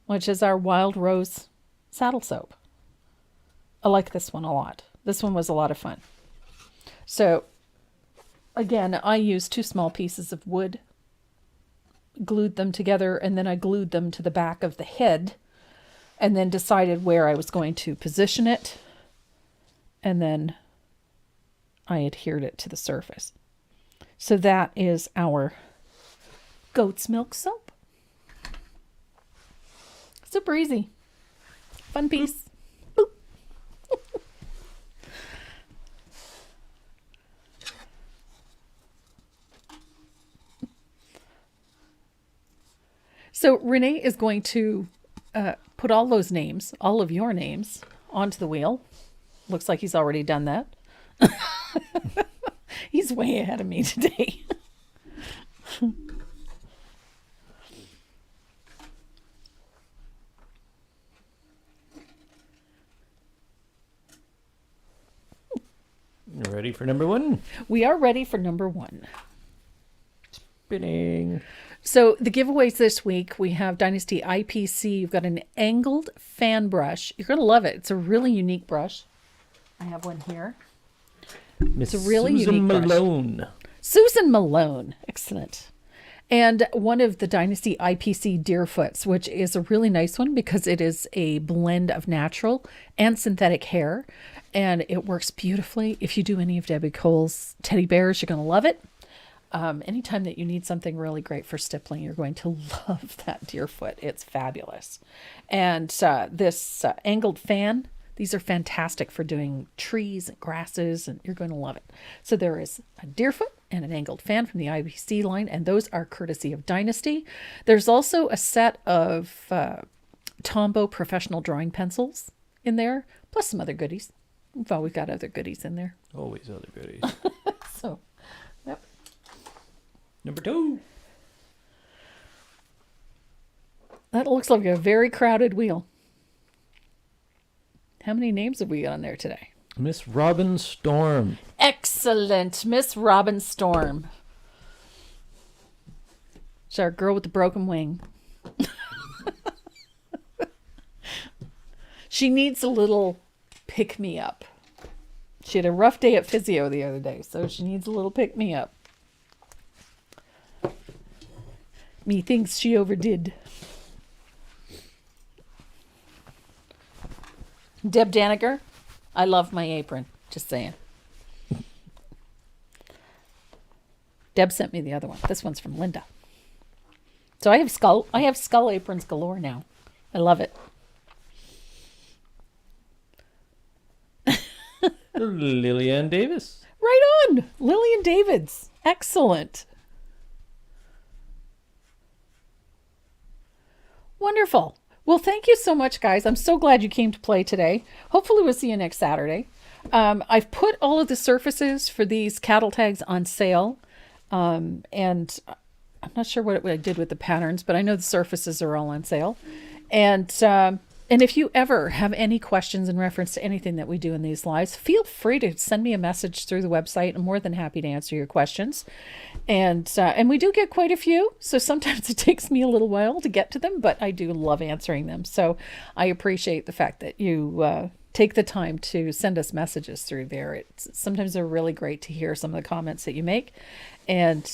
which is our Wild Rose saddle soap. I like this one a lot. This one was a lot of fun. So again, I used 2 small pieces of wood, glued them together, and then I glued them to the back of the head, and then decided where I was going to position it. And then I adhered it to the surface. So that is our goat's milk soap. Super easy. Fun piece. Boop. So Renee is going to put all those names, all of your names, onto the wheel. Looks like he's already done that. He's way ahead of me today. You ready for number 1? We are ready for number 1. Spinning. So the giveaways this week, we have Dynasty IPC. You've got an angled fan brush. You're going to love it. It's a really unique brush. I have one here. Miss It's a really Susan unique brush. Malone. Susan Malone. Excellent. And one of the Dynasty IPC Deerfoots, which is a really nice one because it is a blend of natural and synthetic hair. And it works beautifully. If you do any of Debbie Cole's teddy bears, you're going to love it. Anytime that you need something really great for stippling, you're going to love that Deerfoot. It's fabulous. And this angled fan, these are fantastic for doing trees and grasses, and you're going to love it. So there is a Deerfoot and an angled fan from the IBC line, and those are courtesy of Dynasty. There's also a set of Tombow professional drawing pencils in there, plus some other goodies. We've always got other goodies in there. Always other goodies. So, yep. Number 2. That looks like a very crowded wheel. How many names have we got on there today? Miss Robin Storm. Excellent. Miss Robin Storm. She's our girl with the broken wing. She needs a little pick-me-up. She had a rough day at physio the other day, so she needs a little pick-me-up. Methinks she overdid. Deb Daniger, I love my apron. Just saying. Deb sent me the other one. This one's from Linda. So I have skull aprons galore now. I love it. Lillian Davis. Right on. Lillian Davids. Excellent. Wonderful. Well, thank you so much, guys. I'm so glad you came to play today. Hopefully we'll see you next Saturday. I've put all of the surfaces for these cattle tags on sale. And I'm not sure what I did with the patterns, but I know the surfaces are all on sale. And if you ever have any questions in reference to anything that we do in these lives, feel free to send me a message through the website. I'm more than happy to answer your questions. And we do get quite a few, so sometimes it takes me a little while to get to them, but I do love answering them. So I appreciate the fact that you take the time to send us messages through there. Sometimes they're really great to hear some of the comments that you make. And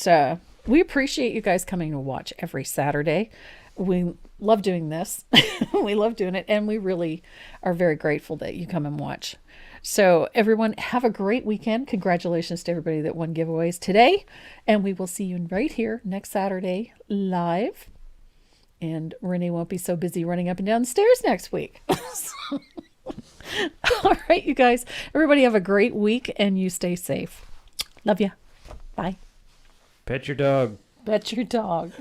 we appreciate you guys coming to watch every Saturday. We love doing this. We love doing it. And we really are very grateful that you come and watch. So everyone, have a great weekend. Congratulations to everybody that won giveaways today. And we will see you right here next Saturday live. And Renee won't be so busy running up and down the stairs next week. All right, you guys. Everybody have a great week and you stay safe. Love you. Bye. Pet your dog. Pet your dog.